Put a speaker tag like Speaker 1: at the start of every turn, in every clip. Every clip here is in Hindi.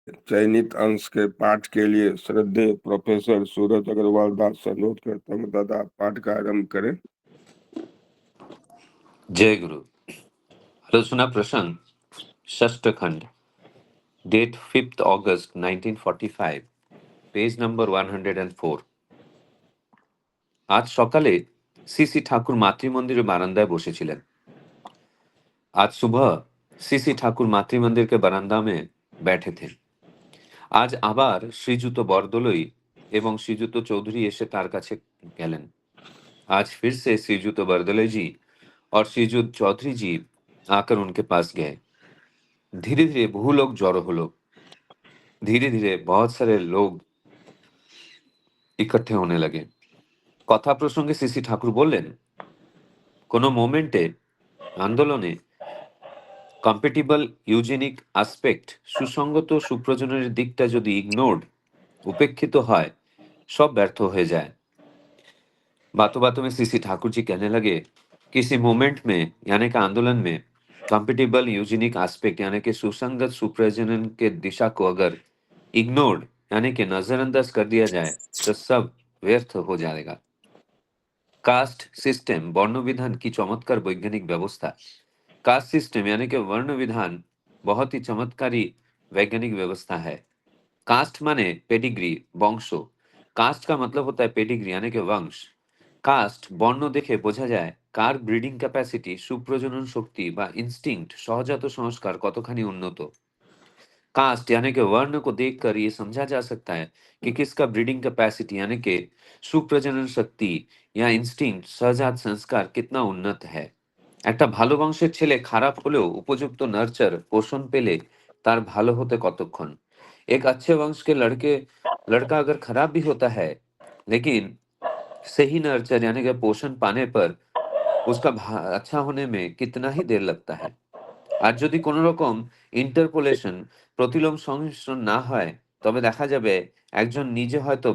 Speaker 1: चयनित अंश के पाठ के लिए श्रद्धेय प्रोफेसर सूरज अग्रवाल दास से अनुरोध करता हूँ। दादा आप पाठ का आरंभ करें।
Speaker 2: जय गुरु। आलोचना प्रसंग षष्ठ खंड, डेट 5 अगस्त 1945, पेज नंबर 104। আজ সকালে সিসি ঠাকুর মাতৃমন্দিরের বারান্দায় বসেছিলেন। आज सुबह सीसी ठाकुर मातृमंदिर के बरामदा में बैठे थे। आज আবার শ্রীযুত বরদলৈ এবং শ্রীযুত চৌধুরী এসে তার কাছে গেলেন। आज फिर से श्रीजुत बरदले जी और श्रीजुत चौधरी जी आकर उनके पास गए। धीरे धीरे বহু লোক জড়ো হলো। धीरे धीरे बहुत सारे लोग इकट्ठे होने लगे। কথা প্রসঙ্গে সিসি ঠাকুর বললেন, কোনো মোমেন্টে আন্দোলনে কম্পেটিবল ইউজেনিক অ্যাসপেক্ট সুসঙ্গত সুপ্রজনের দিকটা যদি ইগনোর্ড উপেক্ষিত হয় सब व्यर्थ हो जाए। बातों बातों में सीसी ठाकुर जी कहने लगे, किसी मोमेंट में यानी कि आंदोलन में कॉम्पिटिबल यूजेनिक एस्पेक्ट यानी कि सुसंगत सुप्रजनन के दिशा को अगर इग्नोर्ड यानी कि नजरअंदाज कर दिया जाए तो सब व्यर्थ हो जाएगा। कास्ट सिस्टम वर्ण विधान की चमत्कार वैज्ञानिक व्यवस्था। कास्ट सिस्टम यानी कि वर्ण विधान बहुत ही चमत्कारी वैज्ञानिक व्यवस्था है। कास्ट माने पेडिग्री वंश। कास्ट का मतलब होता है पेडिग्री यानी कि वंश। कास्ट বর্ণ দেখে বোঝা যায় কার ব্রিডিং ক্যাপাসিটি সুপ্রজনন শক্তি বা ইনস্টিংক্ট সহজাত সংস্কার কতখানি উন্নত। कास्ट यानी कि वर्ण को देखकर ये समझा जा सकता है कि किसका ब्रीडिंग कैपेसिटी यानी कि सुप्रजनन शक्ति या ইনস্টিংক্ট সহজাত সংস্কার कितना उन्नत है। একটা ভালো বংশের ছেলে খারাপ হলেও উপযুক্ত নার্চার পোষণ পেলে তার ভালো হতে কতক্ষণ। एक अच्छे वंश के लड़का अगर खराब भी होता है लेकिन सही नर्चर यानी कि पोषण पाने पर उसका अच्छा होने में कितना ही देर लगता है। আর যদি কোনো রকম ইন্টারপোলেশন প্রতিলোম সংমিশ্রণ না হয় তবে দেখা যাবে একজন নিজে হয়তো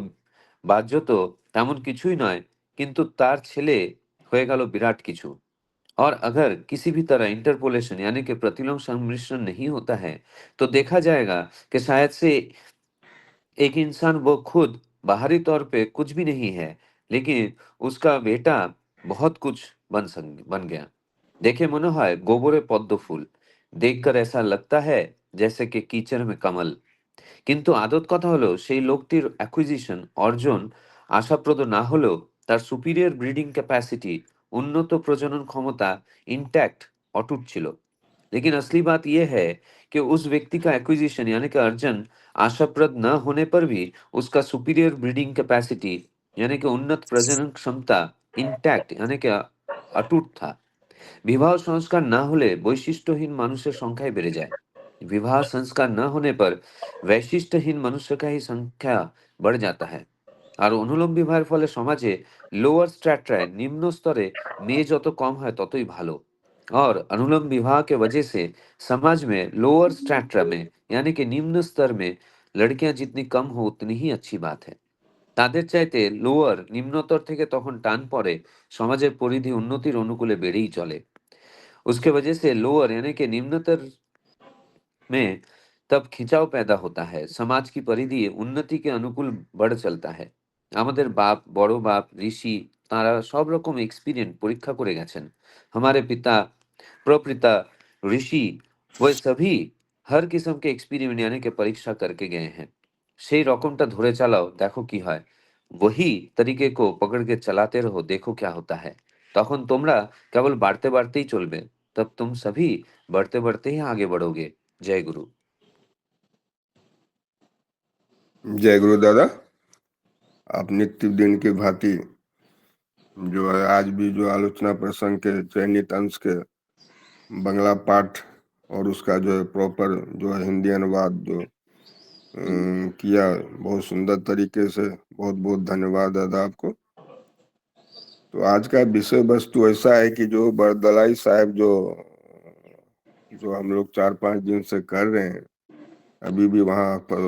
Speaker 2: বাহ্যত তেমন কিছুই নয় কিন্তু তার ছেলে হয়ে গেল বিরাট কিছু। और अगर किसी भी तरह इंटरपोलेशन यानी कि प्रतिलोम सम्मिश्रण नहीं होता है तो देखा जाएगा कि शायद से एक इंसान वो खुद बाहरी तौर पे कुछ भी नहीं है लेकिन उसका बेटा बहुत कुछ बन गया। देखे মনে হয় গোবরে পদ্ম ফুল, দেখकर ऐसा लगता है जैसे कि कीचड़ में कमल। কিন্তু আদত কথা হলো সেই লোকটির অ্যাকুইজিশন অর্জন আশাপ্রদ না হলেও তার সুপিরিয়র ব্রিডিং ক্যাপাসিটি উন্নত প্রজনন ক্ষমতা इंटैक्ट अटूट ছিল। लेकिन असली बात यह है कि उस व्यक्ति का एक्विजिशन यानी कि अर्जन आशाप्रद न होने पर भी उसका सुपीरियर ब्रीडिंग कैपेसिटी यानी कि उन्नत प्रजनन क्षमता इंटैक्ट यानी कि अटूट था। विवाह संस्कार न होले वैशिष्ट्यहीन মানুষের সংখ্যাই বেড়ে যায়। विवाह संस्कार न होने पर वैशिष्ट्यहीन मनुष्य का ही संख्या बढ़ जाता है। আর অনুলোম বিবাহের ফলে সমাজে লোয়ার স্ট্র্যাটায় নিম্ন স্তরে মেয়ে যত কম হয় ততই ভালো। और अनुलोम विवाह के वजह से समाज में लोअर स्ट्रैटा में यानी कि निम्न स्तर में लड़कियां जितनी कम हो उतनी ही अच्छी बात है। তাদের চাইতে লোয়ার নিম্নতর থেকে তখন টান পড়ে সমাজের পরিধি উন্নতির অনুকূলে বেড়েই চলে। उसके वजह से लोअर यानी कि निम्नतर में तब खिंचाव पैदा होता है, समाज की परिधि उन्नति के अनुकूल बढ़ चलता है। আমাদের বাপ বড় বাপ ঋষি তারা সব রকম এক্সপেরিয়েন্স পরীক্ষা করে গেছেন। हमारे पिता प्रपिता ऋषि वे सभी हर किस्म के एक्सपेरिमेंट यानी कि परीक्षा करके गए हैं। সেই রকমটা ধরে চালাও দেখো কি হয়। वही तरीके को पकड़ के चलाते रहो देखो क्या होता है। তখন তোমরা কেবল বাড়তে বাড়তেই চলবে, तब तुम सभी बढ़ते बढ़ते ही आगे बढ़ोगे। जय गुरु।
Speaker 1: जय गुरु दादा। आप नित्य दिन की भांति जो है आज भी जो आलोचना प्रसंग के चयनित अंश के बंगला पाठ और उसका जो है प्रॉपर जो है हिंदी अनुवाद जो किया बहुत सुंदर तरीके से, बहुत बहुत धन्यवाद दादा आपको। तो आज का विषय वस्तु ऐसा है कि जो बरदलाई साहब जो हम लोग 4-5 दिन से कर रहे हैं, अभी भी वहाँ पर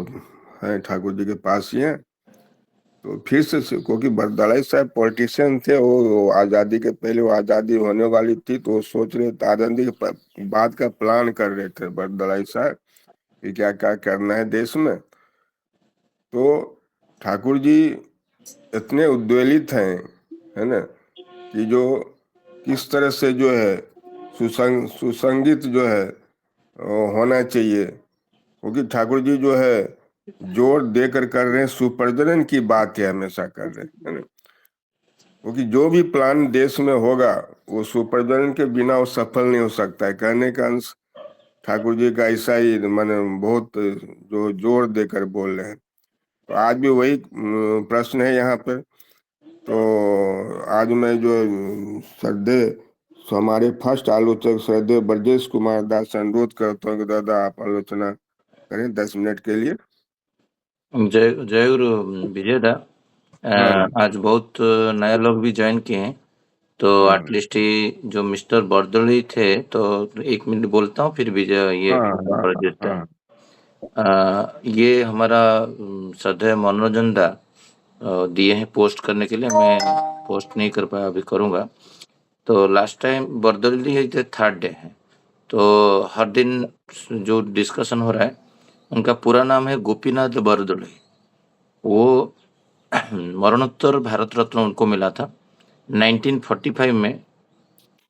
Speaker 1: हैं, ठाकुर जी के पास ही हैं। तो फिर से क्योंकि बरदलाई साहब पॉलिटिशियन थे, वो आज़ादी के पहले वो आज़ादी होने वाली थी तो वो सोच रहे थे आज़ादी के बाद का प्लान कर रहे थे बरदलाई साहब कि क्या क्या करना है देश में। तो ठाकुर जी इतने उद्वेलित हैं, है ना, कि जो किस तरह से जो है सुसंगित जो है होना चाहिए, क्योंकि ठाकुर जी जो है जोर देकर कर रहे हैं, सुप्रजनन की बात है हमेशा कर रहे हैं, है ना। क्योंकि जो भी प्लान देश में होगा वो सुप्रजनन के बिना वो सफल नहीं हो सकता है। कहने का अंश ठाकुर जी का ऐसा ही माने बहुत जो जोर देकर बोल रहे हैं। तो आज भी वही प्रश्न है यहाँ पे। तो आज मैं जो श्रद्धेय हमारे फर्स्ट आलोचक श्रद्धेय ब्रजेश कुमार दास से अनुरोध करता हूँ कि दादा आप आलोचना करें 10 मिनट के लिए।
Speaker 3: जय जय गुरु विजय दा।
Speaker 1: हाँ
Speaker 3: आज बहुत नए लोग भी ज्वाइन किए हैं, तो
Speaker 1: हाँ
Speaker 3: एटलीस्ट जो मिस्टर बरदोली थे, तो 1 मिनट बोलता हूँ, फिर विजय ये
Speaker 1: हाँ हाँ
Speaker 3: ब्रजेश दा।
Speaker 1: हाँ
Speaker 3: ये हमारा श्रद्धेय मनोरंजन दा दिए हैं पोस्ट करने के लिए। मैं पोस्ट नहीं कर पाया, अभी करूँगा। तो लास्ट टाइम बरदोली है 3rd डे है, तो हर दिन जो डिस्कशन हो रहा है उनका पूरा नाम है गोपीनाथ बरदोली। वो मरणोत्तर भारत रत्न उनको मिला था 1945 में।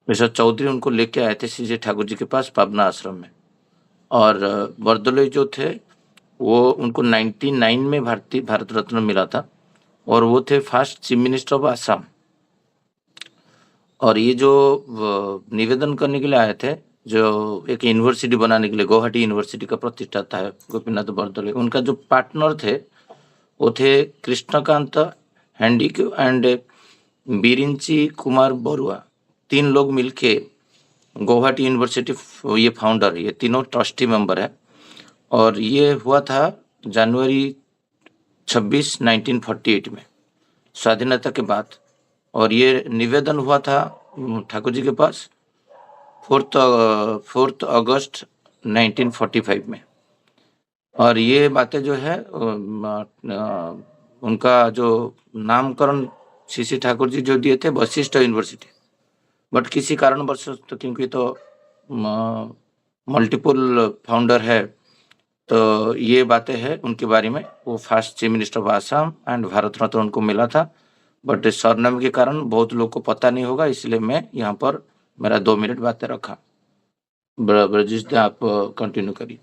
Speaker 3: मिस्टर चौधरी उनको लेके आए थे सीजे ठाकुर जी के पास पाबना आश्रम में। और बरदोली जो थे वो उनको 99 में भारत रत्न मिला था, और वो थे first chief minister of Assam. और ये जो निवेदन करने के लिए आए थे, जो एक यूनिवर्सिटी बनाने के लिए, गुवाहाटी यूनिवर्सिटी का प्रतिष्ठाता है गोपीनाथ बरदोली, उनका जो पार्टनर थे वो थे कृष्णकांत हैंडिक एंड बिरिंची कुमार बरुआ। 3 लोग मिलके गुवाहाटी यूनिवर्सिटी ये फाउंडर, ये तीनों ट्रस्टी मेंबर है। और ये हुआ था जनवरी 26 1948 में, स्वाधीनता के बाद। और ये निवेदन हुआ था ठाकुर जी के पास 4 अगस्त 1945 में। और ये बातें जो है उनका जो नामकरण सीसी ठाकुर जी जो दिए थे वशिष्ठ यूनिवर्सिटी, बट किसी कारणवश, तो क्योंकि तो मल्टीपल फाउंडर है, तो ये बातें हैं उनके बारे में। वो first chief minister of Assam and Bharat Ratna उनको मिला था, बट सरनेम के कारण बहुत लोग को पता नहीं होगा, इसलिए मैं यहाँ पर मेरा 2 मिनट बातें रखा। ब्रजेश जी आप कंटिन्यू करिए।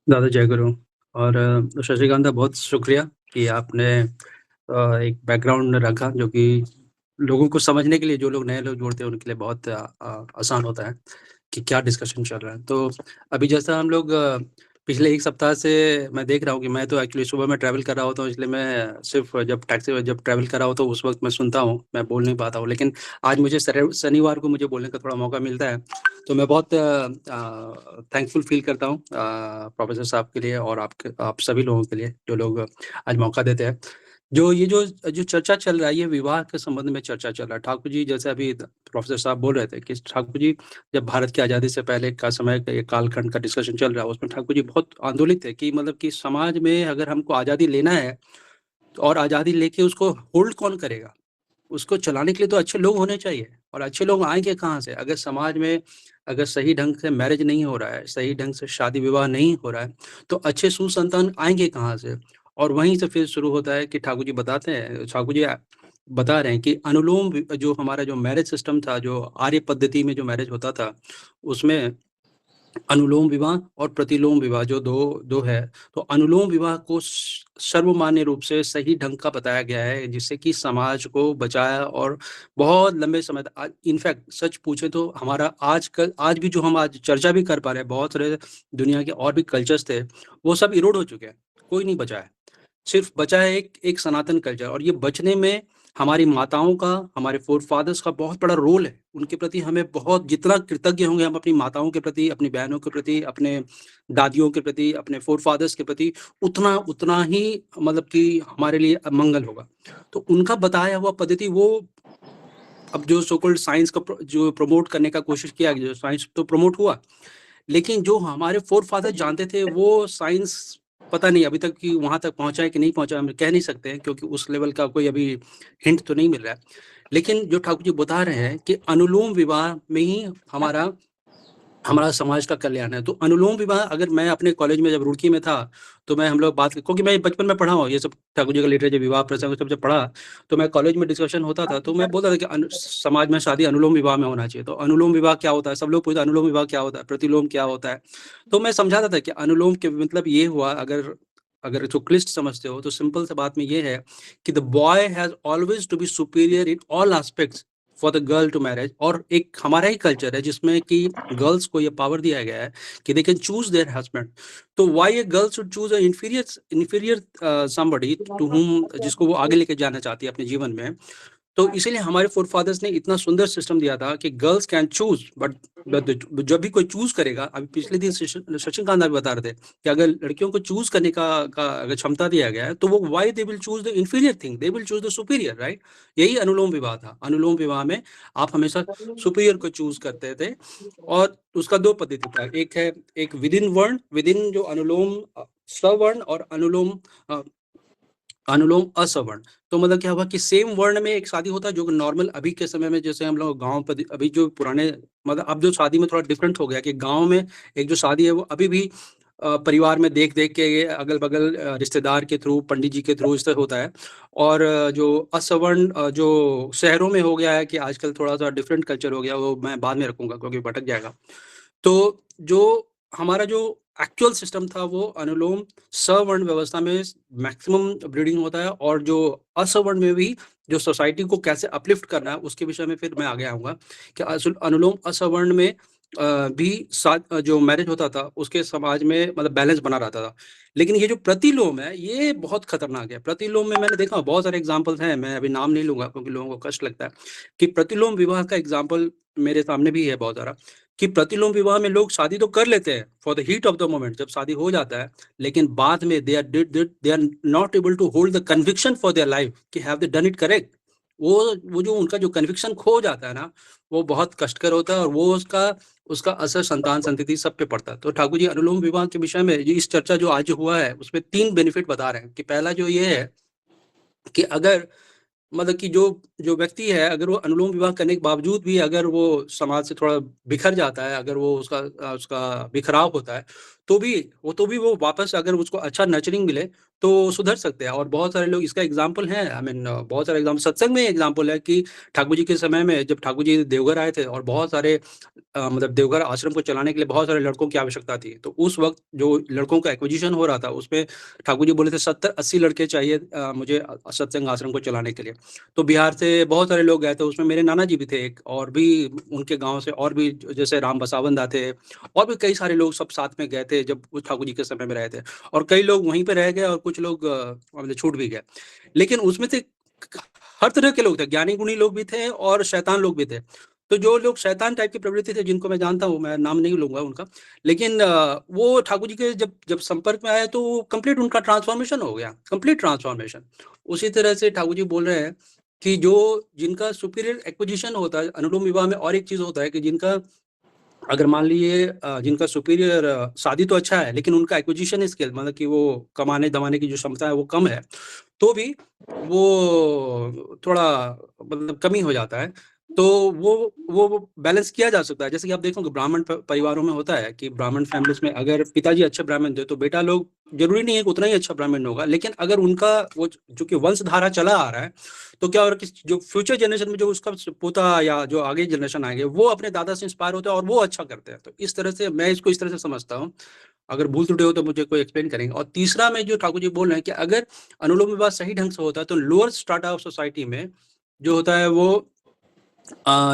Speaker 4: दादा जय गुरु। और शशिकांत, बहुत शुक्रिया कि आपने एक बैकग्राउंड रखा जो कि लोगों को समझने के लिए, जो लोग नए लोग जोड़ते हैं उनके लिए बहुत आसान होता है कि क्या डिस्कशन चल रहा है। तो अभी जैसा हम लोग पिछले 1 सप्ताह से मैं देख रहा हूँ कि मैं तो एक्चुअली सुबह में ट्रैवल कर रहा होता हूँ, इसलिए मैं सिर्फ जब टैक्सी में जब ट्रैवल कर रहा होता हूँ उस वक्त मैं सुनता हूँ, मैं बोल नहीं पाता हूँ। लेकिन आज मुझे शनिवार को मुझे बोलने का थोड़ा मौका मिलता है, तो मैं बहुत थैंकफुल फील करता हूँ प्रोफेसर साहब के लिए और आप सभी लोगों के लिए जो लोग आज मौका देते हैं। ये जो चर्चा चल रहा है, ये विवाह के संबंध में चर्चा चल रहा है। ठाकुर जी, जैसे अभी प्रोफेसर साहब बोल रहे थे कि ठाकुर जी जब भारत की आज़ादी से पहले का समय का एक कालखंड का डिस्कशन चल रहा है, उसमें ठाकुर जी बहुत आंदोलित थे कि मतलब कि समाज में अगर हमको आज़ादी लेना है और आज़ादी लेके उसको होल्ड कौन करेगा, उसको चलाने के लिए तो अच्छे लोग होने चाहिए। और अच्छे लोग आएंगे कहाँ से? अगर समाज में अगर सही ढंग से मैरिज नहीं हो रहा है, सही ढंग से शादी विवाह नहीं हो रहा है, तो अच्छे सुसंतान आएंगे कहाँ से? और वहीं से फिर शुरू होता है कि ठाकुर जी बता रहे हैं कि जो हमारा जो मैरिज सिस्टम था, जो आर्य पद्धति में जो मैरिज होता था, उसमें अनुलोम विवाह और प्रतिलोम विवाह जो दो है। तो अनुलोम विवाह को सर्वमान्य रूप से सही ढंग का बताया गया है, जिससे कि समाज को बचाया और बहुत लंबे समय तक, इनफैक्ट सच पूछे तो हमारा आज भी जो हम आज चर्चा भी कर पा रहे हैं, बहुत सारे दुनिया के और भी कल्चर्स थे, वो सब इरोड हो चुके हैं, कोई नहीं बचा है। सिर्फ बचा है एक सनातन कल्चर। और ये बचने में हमारी माताओं का, हमारे फोरफादर्स का बहुत बड़ा रोल है। उनके प्रति हमें बहुत, जितना कृतज्ञ होंगे हम अपनी माताओं के प्रति, अपनी बहनों के प्रति, अपने दादियों के प्रति, अपने फोरफादर्स के प्रति, उतना ही मतलब कि हमारे लिए मंगल होगा। तो उनका बताया हुआ पद्धति, वो अब जो सोकल्ड साइंस का जो प्रमोट करने का कोशिश किया, जो साइंस तो प्रमोट हुआ, लेकिन जो हमारे फोरफादर जानते थे वो साइंस पता नहीं अभी तक कि वहां तक पहुंचा है कि नहीं पहुंचा, हम कह नहीं सकते हैं, क्योंकि उस लेवल का कोई अभी हिंट तो नहीं मिल रहा है। लेकिन जो ठाकुर जी बता रहे हैं कि अनुलोम विवाह में ही हमारा हमारा समाज का कल्याण है। तो अनुलोम विवाह अगर मैं अपने कॉलेज में जब रुड़की में था, तो मैं हम लोग बात क्योंकि मैं बचपन में पढ़ा हूँ ये सब ठाकुर जी का लिटरेचर, विवाह प्रसंग सब जब पढ़ा, तो मैं कॉलेज में डिस्कशन होता था, तो मैं बोलता था कि समाज में शादी अनुलोम विवाह में होना चाहिए। तो अनुलोम विवाह क्या होता है? सब लोग पूछते हैं अनुलोम विवाह क्या होता है, प्रतिलोम क्या होता है? तो मैं समझाता था कि अनुलोम के मतलब ये हुआ, अगर अगर जो क्लिष्ट समझते हो तो सिंपल सी बात में ये है कि the boy has always to be superior in all aspects for the girl to marriage. और एक हमारा ही कल्चर है जिसमें कि गर्ल्स को ये पावर दिया गया है कि they can choose their husband. तो why a girl should choose a inferior somebody to whom, जिसको वो आगे लेके जाना चाहती है अपने जीवन में। तो इसीलिए हमारे फोरफादर्स ने इतना सुंदर सिस्टम दिया था कि गर्ल्स कैन चूज, बट जब भी कोई चूज करेगा, अभी पिछले दिन सचिन कांत भी बता रहे थे कि अगर लड़कियों को चूज करने का अगर क्षमता दिया गया है, तो वो why they will choose the inferior thing, they will choose the superior, right? यही अनुलोम विवाह था। अनुलोम विवाह में आप हमेशा सुपीरियर को चूज करते थे। और उसका दो पद्धति था, एक है एक विद इन वर्ण, विद इन जो अनुलोम सवर्ण, और अनुलोम अनुलोम असवर्ण। तो मतलब क्या हुआ कि सेम वर्ण में एक शादी होता है, जो नॉर्मल अभी के समय में जैसे हम लोग गांव पर, अभी जो पुराने मतलब अब जो शादी में थोड़ा डिफरेंट हो गया कि गांव में एक जो शादी है वो अभी भी परिवार में देख देख के ये अगल बगल रिश्तेदार के थ्रू, पंडित जी के थ्रू इस तरह होता है। और जो असवर्ण जो शहरों में हो गया है कि आजकल थोड़ा सा डिफरेंट कल्चर हो गया, वो मैं बाद में रखूंगा क्योंकि भटक जाएगा। तो जो हमारा जो एक्चुअल सिस्टम था वो अनुलोम सवर्ण व्यवस्था में मैक्सिमम ब्रीडिंग होता है, और जो असवर्ण में भी जो सोसाइटी को कैसे अपलिफ्ट करना है उसके विषय में फिर मैं आगे आऊंगा कि अनुलोम असवर्ण में भी जो मैरिज होता था उसके समाज में मतलब बैलेंस बना रहता था। लेकिन ये जो प्रतिलोम है ये बहुत खतरनाक है। प्रतिलोम में मैंने देखा बहुत सारे एग्जाम्पल्स हैं, मैं अभी नाम नहीं लूंगा क्योंकि लोगों को कष्ट लगता है, कि प्रतिलोम विवाह का एग्जाम्पल मेरे सामने भी है बहुत सारा। कि प्रतिलोम विवाह में लोग शादी तो कर लेते हैं for the heat of the moment, जब शादी हो जाता है, लेकिन बाद में they are not able to hold the conviction for their life कि have they done it correct. वो जो उनका जो कन्विक्शन खो जाता है ना, वो बहुत कष्टकर होता है, और वो उसका उसका असर संतान संतति सब पे पड़ता है। तो ठाकुर जी अनुलोम विवाह के विषय में ये इस चर्चा जो आज हुआ है उसमें 3 बेनिफिट बता रहे हैं। कि पहला जो ये है कि अगर मतलब कि जो जो व्यक्ति है अगर वो अनुलोम विवाह करने के बावजूद भी अगर वो समाज से थोड़ा बिखर जाता है, अगर वो उसका बिखराव होता है, तो भी वो वापस अगर उसको अच्छा नर्चरिंग मिले तो सुधर सकते हैं। और बहुत सारे लोग इसका एग्जाम्पल है, आई मीन बहुत सारे एग्जाम्पल सत्संग में एग्जाम्पल है कि ठाकुर जी के समय में जब ठाकुर जी देवघर आए थे और बहुत सारे मतलब देवघर आश्रम को चलाने के लिए बहुत सारे लड़कों की आवश्यकता थी। तो उस वक्त जो लड़कों का एक्विजिशन हो रहा था उसमें ठाकुर जी बोले थे 70-80 लड़के चाहिए मुझे सत्संग आश्रम को चलाने के लिए। तो बिहार से बहुत सारे लोग गए थे, उसमें मेरे नाना जी भी थे एक, और भी उनके गांव से और भी जैसे राम बसावंदा थे, और भी कई सारे लोग सब साथ में गए थे जब उस ठाकुर जी के समय में रहे थे। और कई लोग वहीं पे रह गए और कुछ लोग मतलब छूट भी गए। लेकिन उसमें से हर तरह के लोग थे, ज्ञानी गुणी लोग भी थे और शैतान लोग भी थे। तो जो लोग शैतान टाइप की प्रवृत्ति थे जिनको मैं जानता हूँ, मैं नाम नहीं लूंगा उनका, लेकिन वो ठाकुर जी के जब जब संपर्क में आए तो कंप्लीट उनका ट्रांसफॉर्मेशन हो गया, कंप्लीट ट्रांसफॉर्मेशन। उसी तरह से ठाकुर जी बोल रहे हैं कि जो जिनका सुपीरियर एक्विजिशन होता है अनुलोम विवाह में, और एक चीज होता है कि जिनका अगर मान लीजिए जिनका सुपीरियर शादी तो अच्छा है लेकिन उनका एक्विजिशन स्किल मतलब कि वो कमाने दमाने की जो क्षमता है वो कम है, तो भी वो थोड़ा मतलब कमी हो जाता है। तो वो बैलेंस किया जा सकता है। जैसे कि आप देखोगे ब्राह्मण परिवारों में होता है कि ब्राह्मण फैमिलीज में अगर पिताजी अच्छे ब्राह्मण थे तो बेटा लोग जरूरी नहीं है कि उतना ही अच्छा ब्राह्मण होगा, लेकिन अगर उनका वो जो कि वंशधारा चला आ रहा है तो क्या हो रहा है कि जो फ्यूचर जनरेशन में जो उसका पोता या जो आगे जनरेशन आएंगे वो अपने दादा से इंस्पायर होते हैं और वो अच्छा करते हैं। तो इस तरह से मैं इसको इस तरह से समझता हूँ। अगर भूल त्रुटि हो तो मुझे कोई एक्सप्लेन करेंगे। और तीसरा में जो ठाकुर जी बोल रहे हैं कि अगर अनुलोम विवाह सही ढंग से होता है तो लोअर स्ट्राटा ऑफ सोसाइटी में जो होता है वो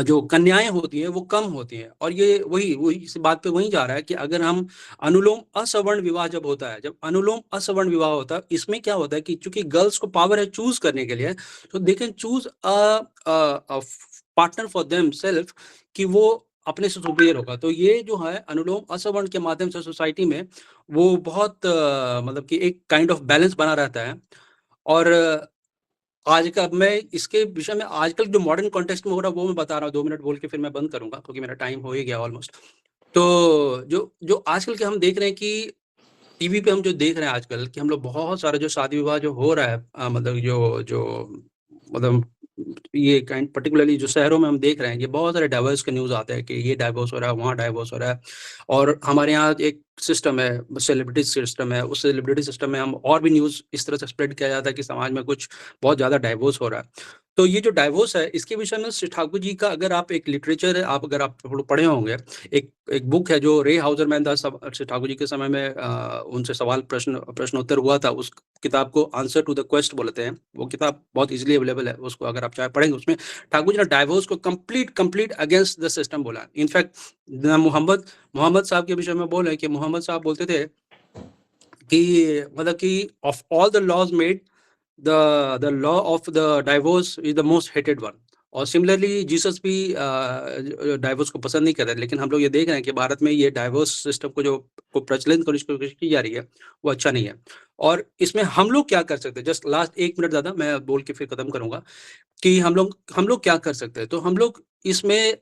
Speaker 4: जो कन्याएं होती हैं वो कम होती हैं। और ये वही वही इस बात पे वही जा रहा है कि अगर हम अनुलोम असवर्ण विवाह जब होता है, जब अनुलोम असवर्ण विवाह होता है, इसमें क्या होता है कि चूंकि गर्ल्स को पावर है चूज करने के लिए, तो दे can choose a partner for them self कि वो अपने से सुपीरियर होगा। तो ये जो है अनुलोम असवर्ण के माध्यम से सोसाइटी में वो बहुत मतलब कि एक काइंड ऑफ बैलेंस बना रहता है। और आज का मैं इसके विषय में आजकल जो मॉडर्न कॉन्टेक्स्ट में हो रहा है वो मैं बता रहा हूँ। 2 मिनट बोल के फिर मैं बंद करूंगा क्योंकि मेरा टाइम हो ही गया ऑलमोस्ट। तो जो जो आजकल के हम देख रहे हैं कि टीवी पे हम जो देख रहे हैं आजकल कि हम लोग बहुत सारा जो शादी विवाह जो हो रहा है मतलब जो जो मतलब ये काइंड पर्टिकुलरली जो शहरों में हम देख रहे हैं, ये बहुत सारे डाइवोर्स के न्यूज़ आते हैं कि ये डाइवोर्स हो रहा है, वहाँ डाइवोर्स हो रहा है। और हमारे यहाँ एक सिस्टम है, सेलिब्रिटी सिस्टम है, उस सेलिब्रिटी सिस्टम में हम और भी न्यूज़ इस तरह से स्प्रेड किया जाता है कि समाज में कुछ बहुत ज़्यादा डाइवोर्स हो रहा है। तो ये जो डाइवोर्स है, इसके विषय में श्री ठाकुर जी का अगर आप एक लिटरेचर है, अगर आप थोड़ा पढ़े होंगे, एक एक बुक है जो रे हाउजरमैन था, श्री ठाकुर जी के समय में उनसे सवाल प्रश्नोत्तर हुआ था। उस किताब को आंसर टू द क्वेस्ट बोलते हैं। वो किताब बहुत इजीली अवेलेबल है, उसको अगर आप चाहे पढ़ेंगे। उसमें ठाकुर जी ने डाइवोर्स को कंप्लीट अगेंस्ट द सिस्टम बोला। इनफैक्ट मोहम्मद साहब के विषय में बोले कि मोहम्मद साहब बोलते थे कि मतलब कि of all the laws made, the law of the divorce is the most hated one। और सिमिलरली जीसस भी डाइवोर्स को पसंद नहीं कर रहे, लेकिन हम लोग ये देख रहे हैं कि भारत में ये डाइवोर्स सिस्टम को प्रचलित करने की कोशिश की जा रही है, वो अच्छा नहीं है। और इसमें हम लोग क्या कर सकते हैं, जस्ट लास्ट 1 मिनट ज़्यादा मैं बोल के फिर खत्म करूंगा, कि हम लोग क्या कर सकते हैं। तो हम लोग इसमें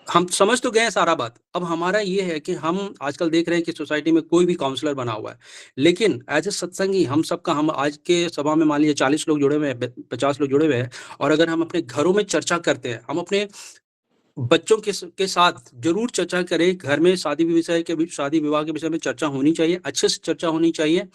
Speaker 4: हम समझ तो गए हैं सारा बात। अब हमारा ये है कि हम आजकल देख रहे हैं कि सोसाइटी में कोई भी काउंसलर बना हुआ है, लेकिन एज ए सत्संगी हम आज के सभा में मान लीजिए 40 लोग जुड़े हुए हैं, 50 लोग जुड़े हुए हैं, और अगर हम अपने घरों में चर्चा करते हैं, हम अपने बच्चों के साथ जरूर चर्चा करें। घर में शादी विवाह के विषय में चर्चा होनी चाहिए, अच्छे से चर्चा होनी चाहिए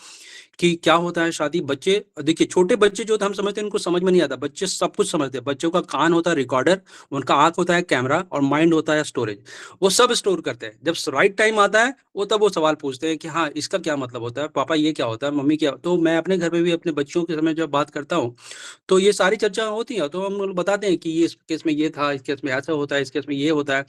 Speaker 4: कि क्या होता है शादी। बच्चे देखिए, छोटे बच्चे जो हम समझते हैं उनको समझ में नहीं आता, बच्चे सब कुछ समझते हैं। बच्चों का कान होता है रिकॉर्डर, उनका आंख होता है कैमरा, और माइंड होता है स्टोरेज। वो सब स्टोर करते हैं। जब राइट टाइम आता है तब वो सवाल पूछते हैं कि हाँ, इसका क्या मतलब होता है, पापा ये क्या होता है, मम्मी क्या। तो मैं अपने घर में भी अपने बच्चों के समय जब बात करता हूँ, तो ये सारी चर्चा होती है। तो हम लोग बताते हैं कि ये इस केस में ये था, इस केस में ऐसा होता है, इस केस में ये होता है।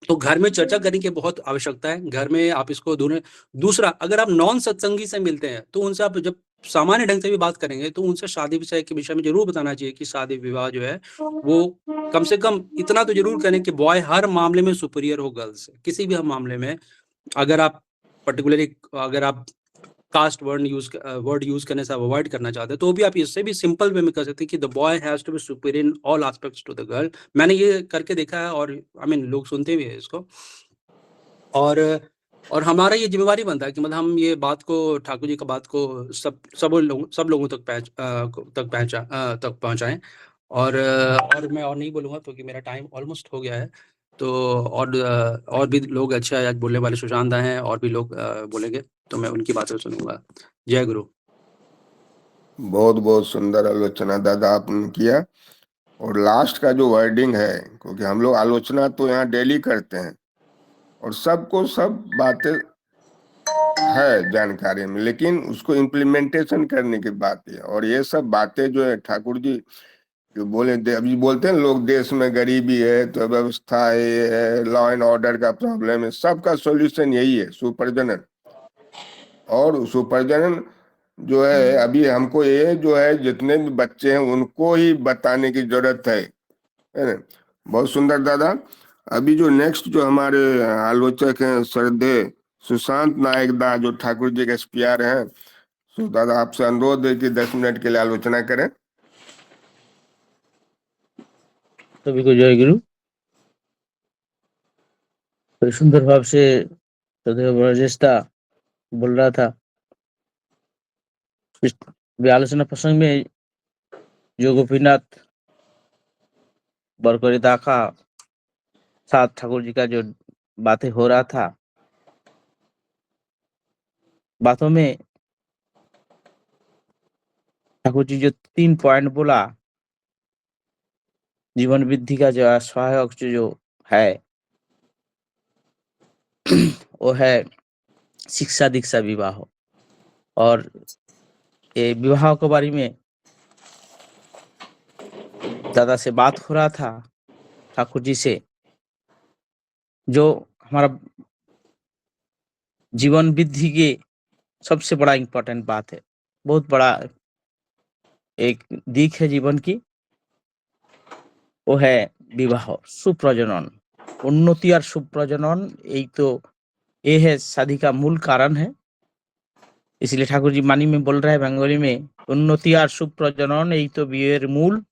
Speaker 4: तो घर में चर्चा करने की बहुत आवश्यकता है। घर में आप इसको दूसरा, अगर आप नॉन सत्संगी से मिलते हैं तो उनसे आप जब सामान्य ढंग से भी बात करेंगे, तो उनसे शादी विषय के विषय में जरूर बताना चाहिए कि शादी विवाह जो है वो कम से कम इतना तो जरूर करें कि बॉय हर मामले में सुपीरियर हो गर्ल्स से, किसी भी मामले में। अगर आप पर्टिकुलरली अगर आप कास्ट वर्ड यूज करने से अवॉइड करना चाहते हैं, तो भी आप इससे भी सिंपल वे में कर सकते हैं कि the boy has to be superior in all aspects to the girl. मैंने ये करके देखा है, और आई मीन लोग सुनते भी है इसको। और हमारा ये जिम्मेवारी बनता है कि मतलब हम ये बात को, ठाकुर जी का बात को सब लोगों तक पहुंचाएं। और मैं और नहीं बोलूंगा क्योंकि मेरा टाइम ऑलमोस्ट हो गया है। तो और भी लोग अच्छे आज बोलने वाले सुशांत हैं, और भी लोग बोलेंगे, तो मैं उनकी बातें सुनूंगा। जय गुरु।
Speaker 1: बहुत बहुत सुंदर आलोचना दादा आपने किया। और लास्ट का जो वर्डिंग है, क्योंकि हम लोग आलोचना तो यहाँ डेली करते हैं और सबको सब बातें है जानकारी में, लेकिन उसको इम्प्लीमेंटेशन करने की बात है। और ये सब बातें जो है ठाकुर जी जो अभी बोलते हैं लोग, देश में गरीबी है तो व्यवस्था है, ये है, लॉ एंड ऑर्डर का प्रॉब्लम है, सबका सॉल्यूशन यही है, सुप्रजनन। और सुप्रजनन जो है, अभी हमको ये जो है जितने भी बच्चे हैं उनको ही बताने की जरूरत है ना? बहुत सुंदर दादा। अभी जो नेक्स्ट जो हमारे आलोचक हैं श्रद्धेय सुशांत नायक दा, जो ठाकुर जी के एसपीआर हैं, तो दादा आपसे अनुरोध है कि 10 मिनट के लिए आलोचना करें।
Speaker 5: सभी को जय गुरु। बड़े सुंदर भाव से सदैव ब्रजेशदा बोल रहा था। इस आलोचना प्रसंग में जो गोपीनाथ बरकरिता का साथ ठाकुर जी का जो बातें हो रहा था, बातों में ठाकुर जी जो 3 पॉइंट बोला, जीवन वृद्धि का जो सहायक जो है वो है शिक्षा दीक्षा विवाह। और ये विवाह के बारे में दादा से बात हो रहा था, ठाकुर जी से, जो हमारा जीवन वृद्धि के सबसे बड़ा इम्पोर्टेंट बात है, बहुत बड़ा एक दिख है जीवन की, वो है विवाह, सुप्रजनन, उन्नति और सुप्रजनन। यही तो ये है शादी का मूल कारण है। इसलिए ठाकुर जी मानी में बोल रहे हैं बंगाली में, उन्नति और सुप्रजनन यही तो बिয়ের मूल,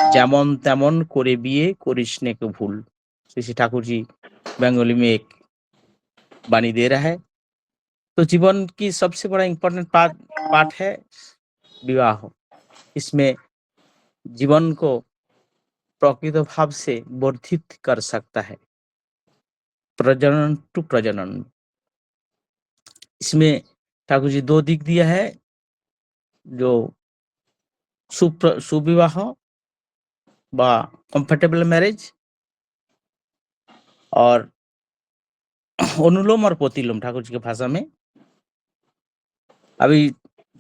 Speaker 5: যেমন তেমন করে বিয়ে করিস নে को भूल। श्री ठाकुर जी बंगाली में एक वाणी दे रहा है। तो जीवन की सबसे बड़ा इम्पोर्टेंट पार्ट है विवाह। इसमें जीवन को प्रकृत भाव से वर्धित कर सकता है, प्रजनन टू प्रजनन। इसमें ठाकुर जी 2 दिक दिया है, जो सुविवाह बा कंफर्टेबल मैरिज और अनुलोम और प्रतिलोम ठाकुर जी की भाषा में। अभी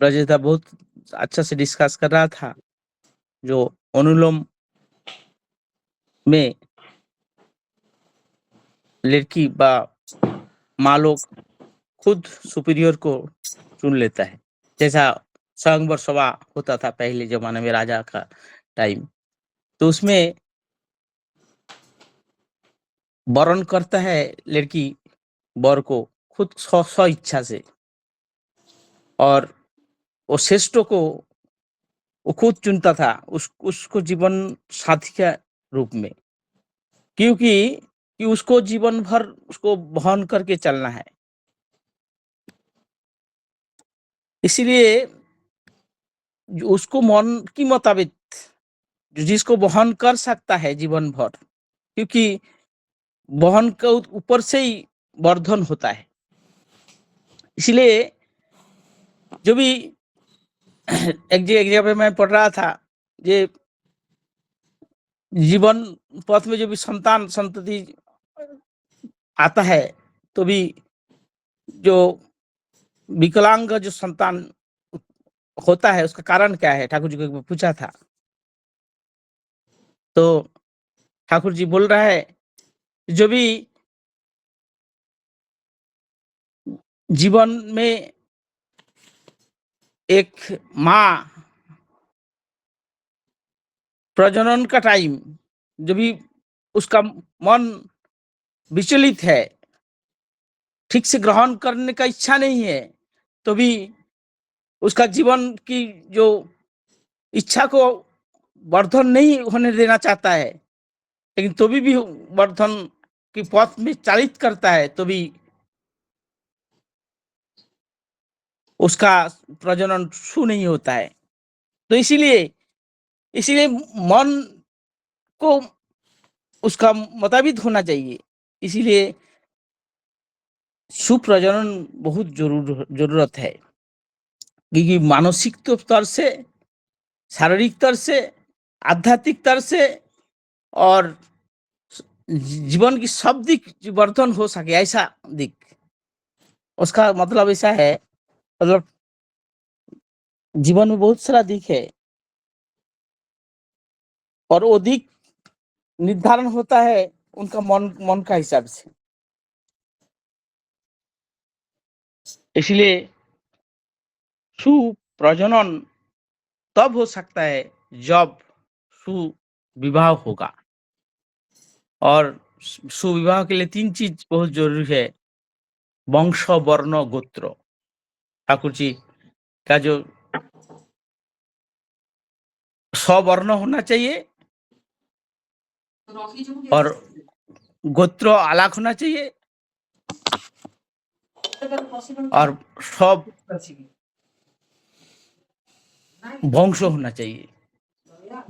Speaker 5: ब्रजेश दा बहुत अच्छा से डिस्कस कर रहा था, जो अनुलोम में लड़की बा माँ लोग खुद सुपीरियर को चुन लेता है, जैसा स्वयंवर सभा होता था पहले जमाने में राजा का टाइम। तो उसमें वरण करता है लड़की वर को खुद स्व इच्छा से, और वो श्रेष्ठ को वो खुद चुनता था उसको जीवन साथी के रूप में, क्योंकि उसको जीवन भर उसको वहन करके चलना है। इसलिए उसको मन की मुताबिक जिसको वहन कर सकता है जीवन भर, क्योंकि वहन के ऊपर से ही वर्धन होता है। इसलिए जो भी एक जगह पे मैं पढ़ रहा था, ये जीवन पथ में जो भी संतान संतति आता है, तो भी जो विकलांग जो संतान होता है उसका कारण क्या है, ठाकुर जी को पूछा था। तो ठाकुर जी बोल रहा है, जो भी जीवन में एक माँ प्रजनन का टाइम, जो भी उसका मन विचलित है, ठीक से ग्रहण करने का इच्छा नहीं है, तो भी उसका जीवन की जो इच्छा को वर्धन नहीं होने देना चाहता है, लेकिन तो भी वर्धन की पथ में चालित करता है, तो भी उसका प्रजनन शु नहीं होता है। तो इसीलिए मन को उसका मुताबिक होना चाहिए। इसीलिए सुप्रजनन बहुत जरूरत है, क्योंकि मानसिक स्तर से, शारीरिक स्तर से, आध्यात्मिक स्तर से और जीवन की सब दिक वर्धन हो सके, ऐसा दिक उसका मतलब ऐसा है। मतलब जीवन में बहुत सारा दिक है, और वो दिक निर्धारण होता है उनका मन का हिसाब से। इसलिए सुप्रजनन तब हो सकता है जब सुविवाह होगा, और सुविवाह के लिए 3 चीज बहुत जरूरी है, वंश, वर्ण, गोत्र। ठाकुर जी का जो स्वर्ण होना चाहिए और गोत्र अलग होना चाहिए, और सब वंश होना चाहिए,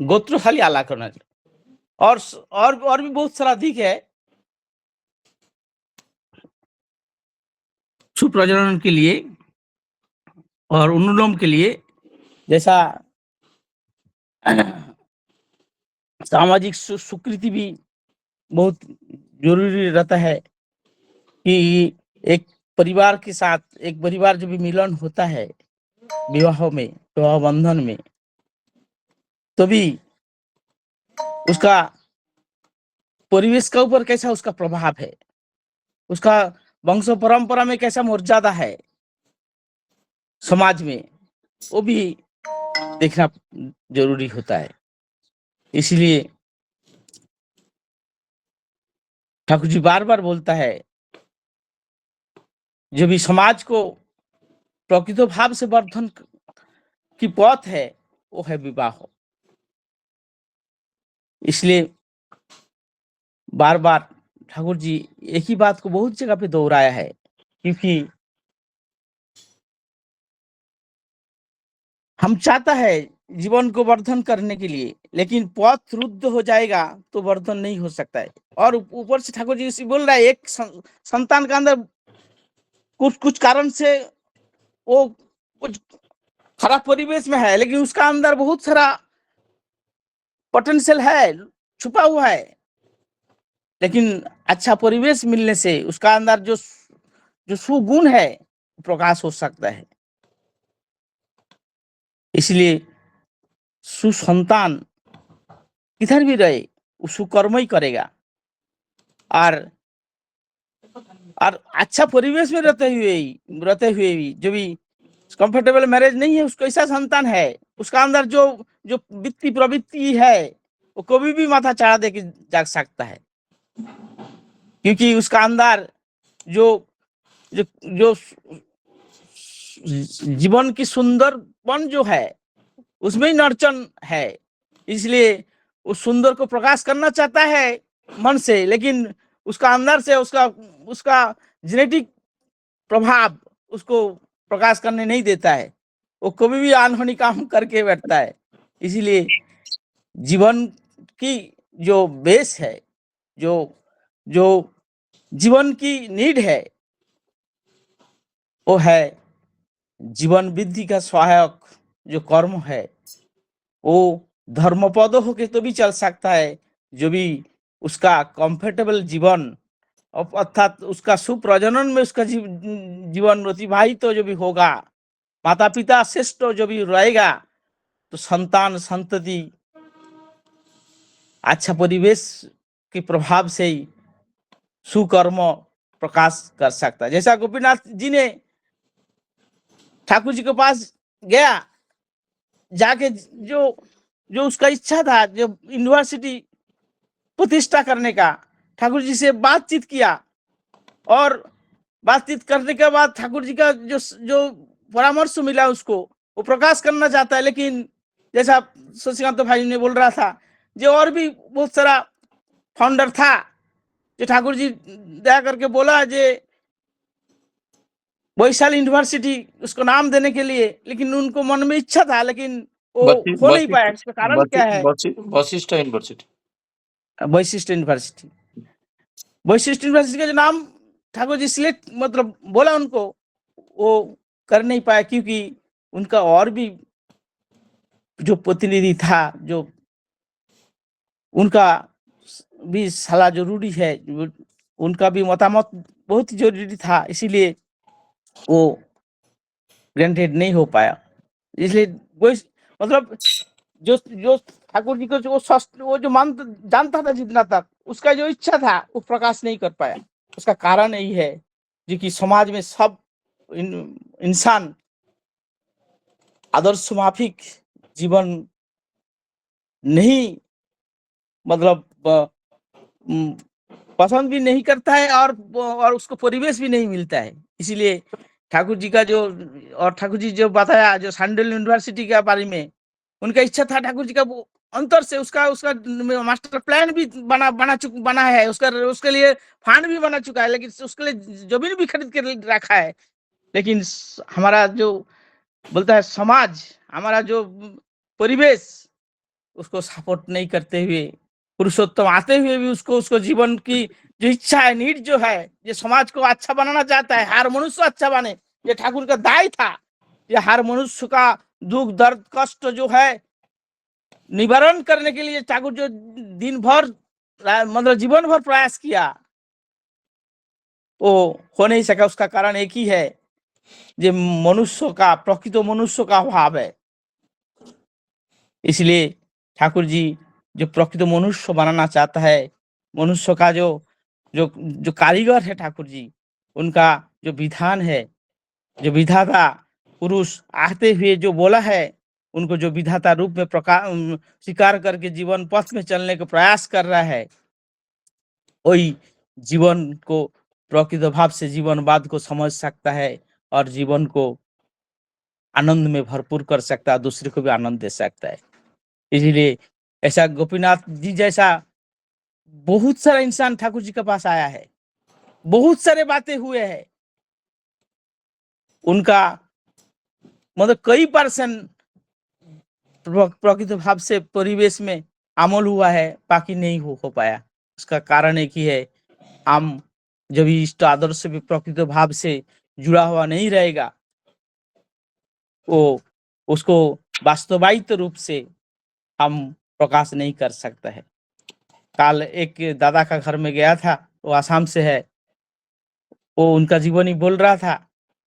Speaker 5: गोत्र खाली अलग होना चाहिए। और भी बहुत सारा दिक है सुप्रजनन के लिए और अनुलोम के लिए, जैसा सामाजिक स्वीकृति भी बहुत जरूरी रहता है, कि एक परिवार के साथ एक परिवार जो भी मिलन होता है विवाह में, विवाह बंधन में, तो भी उसका परिवेश के ऊपर कैसा उसका प्रभाव है, उसका वंश परंपरा में कैसा मर्यादा है समाज में, वो भी देखना जरूरी होता है। इसलिए ठाकुर जी बार बार बोलता है, जो भी समाज को प्रकृत भाव से वर्धन की पथ है, वो है विवाह। इसलिए बार बार ठाकुर जी एक ही बात को बहुत जगह पे दोहराया है, क्योंकि हम चाहता है जीवन को वर्धन करने के लिए, लेकिन पथ रुद्ध हो जाएगा तो वर्धन नहीं हो सकता है। और ऊपर से ठाकुर जी इसी बोल रहा है, एक संतान के अंदर कुछ कुछ कारण से वो कुछ खराब परिवेश में है, लेकिन उसका अंदर बहुत सारा पोटेंशियल है, छुपा हुआ है। लेकिन अच्छा परिवेश मिलने से उसका अंदर जो जो सुगुण है प्रकाश हो सकता है। इसलिए सुसंतान किधर भी रहे वो सुकर्म ही करेगा। और अच्छा परिवेश में रहते हुए भी जो भी कंफर्टेबल मैरिज नहीं है, उसको ऐसा संतान है, उसका अंदर जो जो वित्तीय प्रवृत्ति है वो कभी भी माथा चढ़ा दे के जाग सकता है, क्योंकि उसका अंदर जो जो जो जीवन की सुंदरपन जो है उसमें ही नर्चन है। इसलिए उस सुंदर को प्रकाश करना चाहता है मन से, लेकिन उसका अंदर से उसका जेनेटिक प्रभाव उसको प्रकाश करने नहीं देता है, वो कभी भी अनहोनी काम करके बैठता है। इसीलिए जीवन की जो बेस है, जो जो जीवन की नीड है, वो है जीवन वृद्धि का सहायक जो कर्म है। वो धर्मपद होके तो भी चल सकता है, जो भी उसका कंफर्टेबल जीवन अर्थात उसका सुप्रजनन में उसका जीवन अतिबाहित तो जो भी होगा, माता पिता श्रेष्ठ जो भी रहेगा, तो संतान संतति अच्छा परिवेश के प्रभाव से ही सुकर्म प्रकाश कर सकता है। जैसा गोपीनाथ जी ने ठाकुर जी के पास गया, जाके जो जो उसका इच्छा था जो यूनिवर्सिटी प्रतिष्ठा करने का, ठाकुर जी से बातचीत किया, और बातचीत करने के बाद ठाकुर जी का जो जो परामर्श मिला उसको वो प्रकाश करना चाहता है। लेकिन जैसा शशिकांत भाई ने बोल रहा था, जो और भी बहुत सारा फाउंडर था, जो ठाकुर जी दया करके बोला जे वैशाली यूनिवर्सिटी उसको नाम देने के लिए, लेकिन उनको मन में इच्छा था, लेकिन वो हो नहीं पाया। इसका कारण क्या है?
Speaker 3: वशिष्ठ यूनिवर्सिटी,
Speaker 5: वैशिष्ट यूनिवर्सिटी, वैशिष्ट यूनिवर्सिटी का जो नाम ठाकुर जी सिलेक्ट मतलब बोला उनको, वो कर नहीं पाया, क्योंकि उनका और भी जो प्रतिनिधि था, जो उनका भी सलाह जरूरी है, उनका भी मतामत बहुत जरूरी था, इसीलिए वो ग्रांटेड नहीं हो पाया। इसलिए वो मतलब जो जो ठाकुर जी को वो जो मान जानता था जितना तक, उसका जो इच्छा था वो प्रकाश नहीं कर पाया। उसका कारण यही है जो कि समाज में सब इंसान आदर्श माफिक जीवन नहीं मतलब पसंद भी नहीं करता है, और उसको परिवेश भी नहीं मिलता है। इसीलिए ठाकुर जी का जो, और ठाकुर जी जो बताया जो सैंडल यूनिवर्सिटी के बारे में, उनका इच्छा था ठाकुर जी का वो अंतर से उसका मास्टर प्लान भी बना है, उसके लिए फंड भी बना चुका है, लेकिन उसके लिए जमीन भी खरीद के रखा है। लेकिन हमारा जो बोलता है समाज, हमारा जो परिवेश उसको सपोर्ट नहीं करते हुए, पुरुषोत्तम आते हुए भी उसको जीवन की जो इच्छा है, नीड जो है, ये समाज को अच्छा बनाना चाहता है, हर मनुष्य अच्छा बने, ये ठाकुर का दाय था। ये हर मनुष्य का दुख दर्द कष्ट जो है निवारण करने के लिए ठाकुर जो दिन भर मतलब जीवन भर प्रयास किया, वो हो नहीं सका। उसका कारण एक ही है, जो मनुष्य का प्रकृत मनुष्य का अभाव है। इसलिए ठाकुर जी जो प्रकृत मनुष्य बनाना चाहता है, मनुष्य का जो जो जो कारीगर है ठाकुर जी, उनका जो विधान है, जो विधाता पुरुष आते हुए जो बोला है, उनको जो विधाता रूप में स्वीकार करके जीवन पथ में चलने का प्रयास कर रहा है, वही जीवन को प्रकृत भाव से जीवनवाद को समझ सकता है और जीवन को आनंद में भरपूर कर सकता है, दूसरे को भी आनंद दे सकता है। इसलिए ऐसा गोपीनाथ जी जैसा बहुत सारा इंसान ठाकुर जी के पास आया है, बहुत सारे बातें हुए हैं, उनका मतलब कई % प्रकृति भाव से परिवेश में आमूल हुआ है, बाकी नहीं हो पाया। उसका कारण एक ही है, हम जब इष्ट आदर्श से प्रकृति भाव से जुड़ा हुआ नहीं रहेगा, वो उसको वास्तविक रूप से हम प्रकाश नहीं कर सकता है। कल एक दादा का घर में गया था, वो आसाम से है, वो उनका जीवनी बोल रहा था,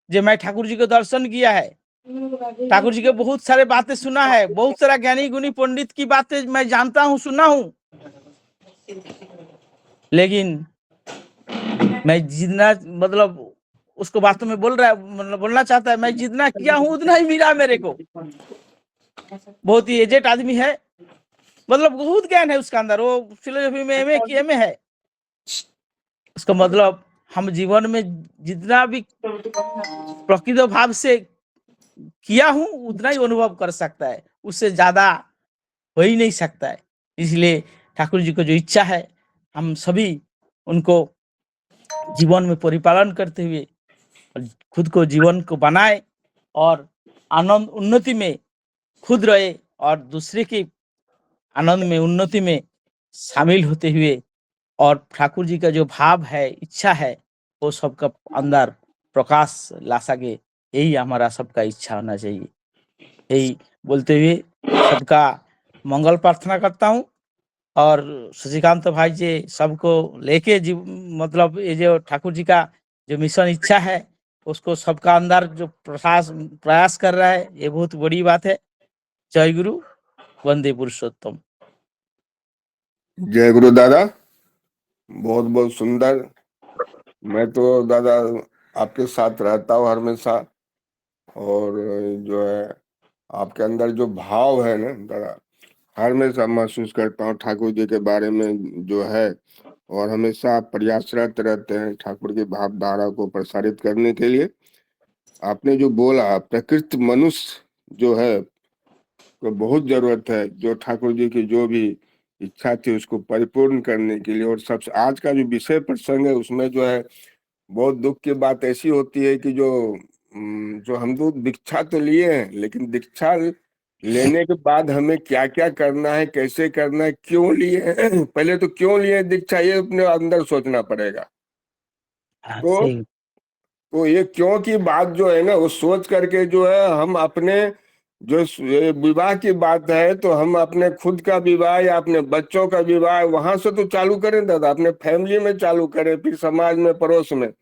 Speaker 5: जो मैं ठाकुर जी को दर्शन किया है, ठाकुर जी के बहुत सारे बातें सुना है, बहुत सारा ज्ञानी गुणी पंडित की बातें मैं जानता हूँ, सुना हूँ, लेकिन मैं जितना मतलब उसको बातों में बोल रहा है, मतलब बोलना चाहता है, मैं जितना किया हूँ उतना ही मिला मेरे को। बहुत ही एजेड आदमी है, मतलब बहुत ज्ञान है उसका अंदर, वो फिलोसफी में एमए की एमए है। उसका मतलब हम जीवन में जितना भी प्रकृति भाव से किया हूँ उतना ही अनुभव कर सकता है, उससे ज्यादा हो ही नहीं सकता है। इसलिए ठाकुर जी को जो इच्छा है, हम सभी उनको जीवन में परिपालन करते हुए खुद को जीवन को बनाए और आनंद उन्नति में खुद रहे और दूसरे की आनंद में उन्नति में शामिल होते हुए, और ठाकुर जी का जो भाव है, इच्छा है, वो सबका अंदर प्रकाश ला सके, यही हमारा सबका इच्छा होना चाहिए। यही बोलते हुए सबका मंगल प्रार्थना करता हूँ, और शशिकांत भाई जी सबको लेके मतलब ये जो ठाकुर जी का जो मिशन इच्छा है, उसको सबका अंदर जो प्रयास कर रहा है, ये बहुत बड़ी बात है। जय गुरु, वंदे पुरुषोत्तम।
Speaker 1: जय गुरु दादा, बहुत बहुत सुंदर। मैं तो दादा आपके साथ रहता हूँ हमेशा, और जो है आपके अंदर जो भाव है ना दादा, हमेशा महसूस करता हूँ ठाकुर जी के बारे में जो है, और हमेशा आप प्रयासरत रहते हैं ठाकुर की भावधारा को प्रसारित करने के लिए। आपने जो बोला प्रकृति मनुष्य जो है को बहुत जरूरत है, जो ठाकुर जी की जो भी इच्छा थी उसको परिपूर्ण करने के लिए। और सबसे आज का जो विषय प्रसंग है उसमें जो है बहुत दुख की बात ऐसी होती है कि जो हम लोग दीक्षा तो लिए हैं, लेकिन दीक्षा लेने के बाद हमें क्या क्या करना है, कैसे करना है, क्यों लिए हैं पहले तो क्यों लिए दीक्षा, ये अपने अंदर सोचना पड़ेगा। तो
Speaker 5: सही।
Speaker 1: तो ये क्यों की बात जो है ना, वो सोच करके जो है हम अपने जो ये विवाह की बात है, तो हम अपने खुद का विवाह या अपने बच्चों का विवाह वहां से तो चालू करें दादा, अपने फैमिली में चालू करें, फिर समाज में, पड़ोस में,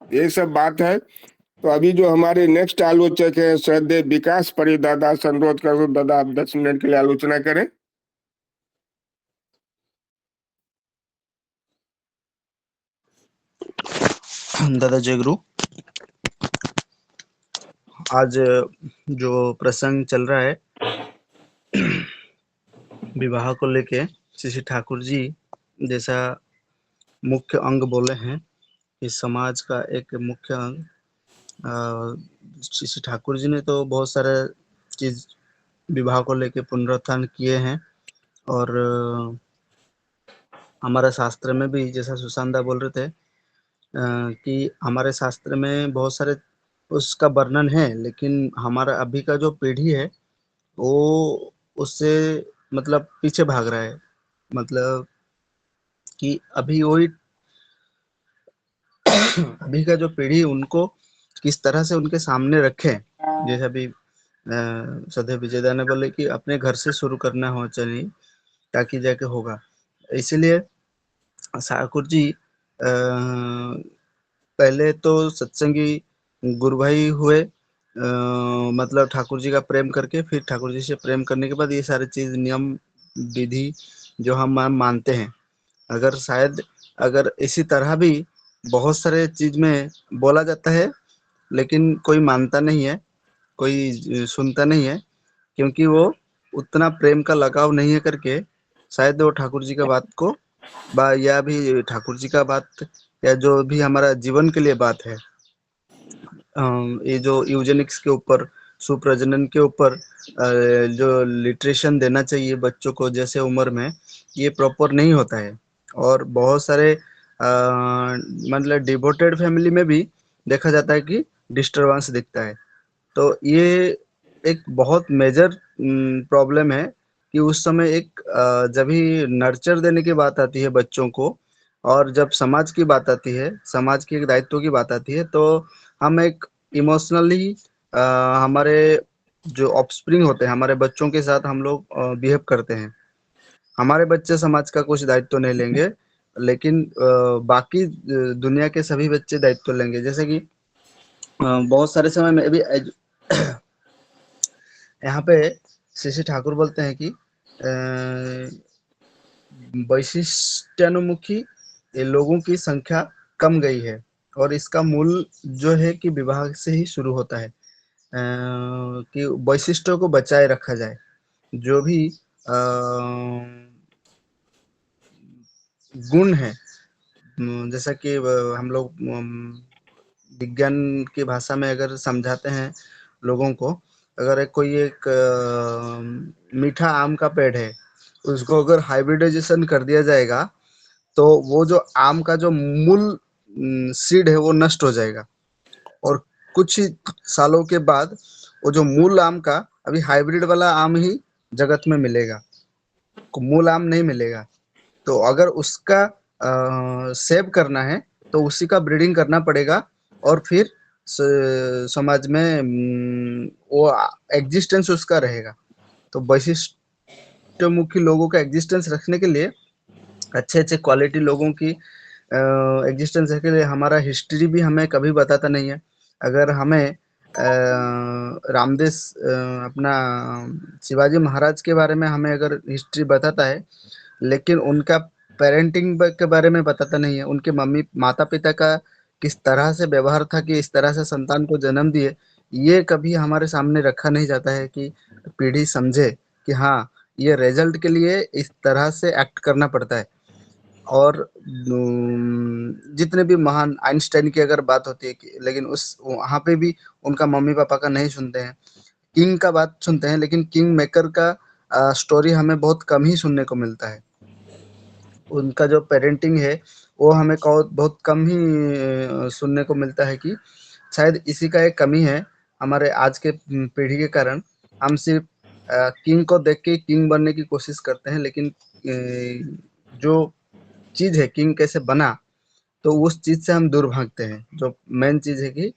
Speaker 1: ये सब बात है। तो अभी जो हमारे नेक्स्ट आलोचक है श्रद्धेय विकास परी दादा, से अनुरोध करो दादा आप 10 मिनट के लिए आलोचना करें।
Speaker 6: दादा जय गुरु। आज जो प्रसंग चल रहा है विवाह को लेके, श्री ठाकुर जी जैसा मुख्य अंग बोले हैं, इस समाज का एक मुख्य अंग, श्री ठाकुर जी ने तो बहुत सारे चीज विवाह को लेके पुनरुत्थान किए हैं। और हमारे शास्त्र में भी, जैसा सुशांत बोल रहे थे कि हमारे शास्त्र में बहुत सारे उसका वर्णन है, लेकिन हमारा अभी का जो पीढ़ी है वो उससे मतलब पीछे भाग रहा है। मतलब कि अभी वही अभी का जो पीढ़ी उनको किस तरह से उनके सामने रखे, जैसे अभी सदैव विजयदा ने बोले कि अपने घर से शुरू करना हो चाहिए ताकि जाके होगा। इसीलिए ठाकुर जी पहले तो सत्संगी गुरु भाई हुए, मतलब ठाकुर जी का प्रेम करके, फिर ठाकुर जी से प्रेम करने के बाद ये सारी चीज नियम विधि जो हम मानते हैं, अगर शायद अगर इसी तरह भी बहुत सारे चीज में बोला जाता है, लेकिन कोई मानता नहीं है, कोई सुनता नहीं है, क्योंकि वो उतना प्रेम का लगाव नहीं है करके, शायद वो ठाकुर जी का बात को या भी ठाकुर जी का बात या जो भी हमारा जीवन के लिए बात है, ये जो यूजेनिक्स के ऊपर, सुप्रजनन के ऊपर जो लिटरेशन देना चाहिए बच्चों को जैसे उम्र में, ये प्रॉपर नहीं होता है। और बहुत सारे मतलब डिवोटेड फैमिली में भी देखा जाता है कि डिस्टर्बेंस दिखता है। तो ये एक बहुत मेजर प्रॉब्लम है कि उस समय एक जब भी नर्चर देने की बात आती है बच्चों को, और जब समाज की बात आती है, समाज के एक दायित्व की बात आती है, तो हम एक इमोशनली हमारे जो ऑफस्प्रिंग होते हैं, हमारे बच्चों के साथ हम लोग बिहेव करते हैं। हमारे बच्चे समाज का कुछ दायित्व नहीं लेंगे, लेकिन बाकी दुनिया के सभी बच्चे दायित्व लेंगे। जैसे कि बहुत सारे समय में अभी यहाँ पे श्री ठाकुर बोलते हैं कि वैशिष्ट्यानुमुखी लोगों की संख्या कम गई है, और इसका मूल जो है कि विवाह से ही शुरू होता है, कि वैशिष्ट्यों को बचाए रखा जाए। जो भी गुण है, जैसा कि हम लोग विज्ञान की भाषा में अगर समझाते हैं लोगों को, अगर कोई एक मीठा आम का पेड़ है, उसको अगर हाइब्रिडाइजेशन कर दिया जाएगा, तो वो जो आम का जो मूल सीड है वो नष्ट हो जाएगा, और कुछ ही सालों के बाद वो जो मूल आम का, अभी हाइब्रिड वाला आम ही जगत में मिलेगा, मूल आम नहीं मिलेगा। तो अगर उसका सेव करना है तो उसी का ब्रीडिंग करना पड़ेगा, और फिर समाज में वो एग्जिस्टेंस उसका रहेगा। तो वैशिष्ट्यमुखी लोगों का एग्जिस्टेंस रखने के लिए, अच्छे क्वालिटी लोगों की एग्जिस्टेंस के लिए, हमारा हिस्ट्री भी हमें कभी बताता नहीं है। अगर हमें रामदेस अपना शिवाजी महाराज के बारे में हमें अगर हिस्ट्री बताता है, लेकिन उनका पेरेंटिंग के बारे में बताता नहीं है, उनके मम्मी माता पिता का किस तरह से व्यवहार था कि इस तरह से संतान को जन्म दिए, ये कभी हमारे सामने रखा नहीं जाता है कि पीढ़ी समझे कि हाँ, ये रिजल्ट के लिए इस तरह से एक्ट करना पड़ता है। और जितने भी महान, आइंस्टाइन की अगर बात होती है लेकिन उस वहाँ पे भी उनका मम्मी पापा का नहीं सुनते हैं। किंग का बात सुनते हैं, लेकिन किंग मेकर का स्टोरी हमें बहुत कम ही सुनने को मिलता है। उनका जो पेरेंटिंग है वो हमें बहुत कम ही सुनने को मिलता है, कि शायद इसी का एक कमी है हमारे आज के पीढ़ी के कारण। हम सिर्फ किंग को देख के किंग बनने की कोशिश करते हैं, लेकिन जो चीज है किंग कैसे बना, तो उस चीज से हम दूर भागते हैं। जो मेन चीज है कि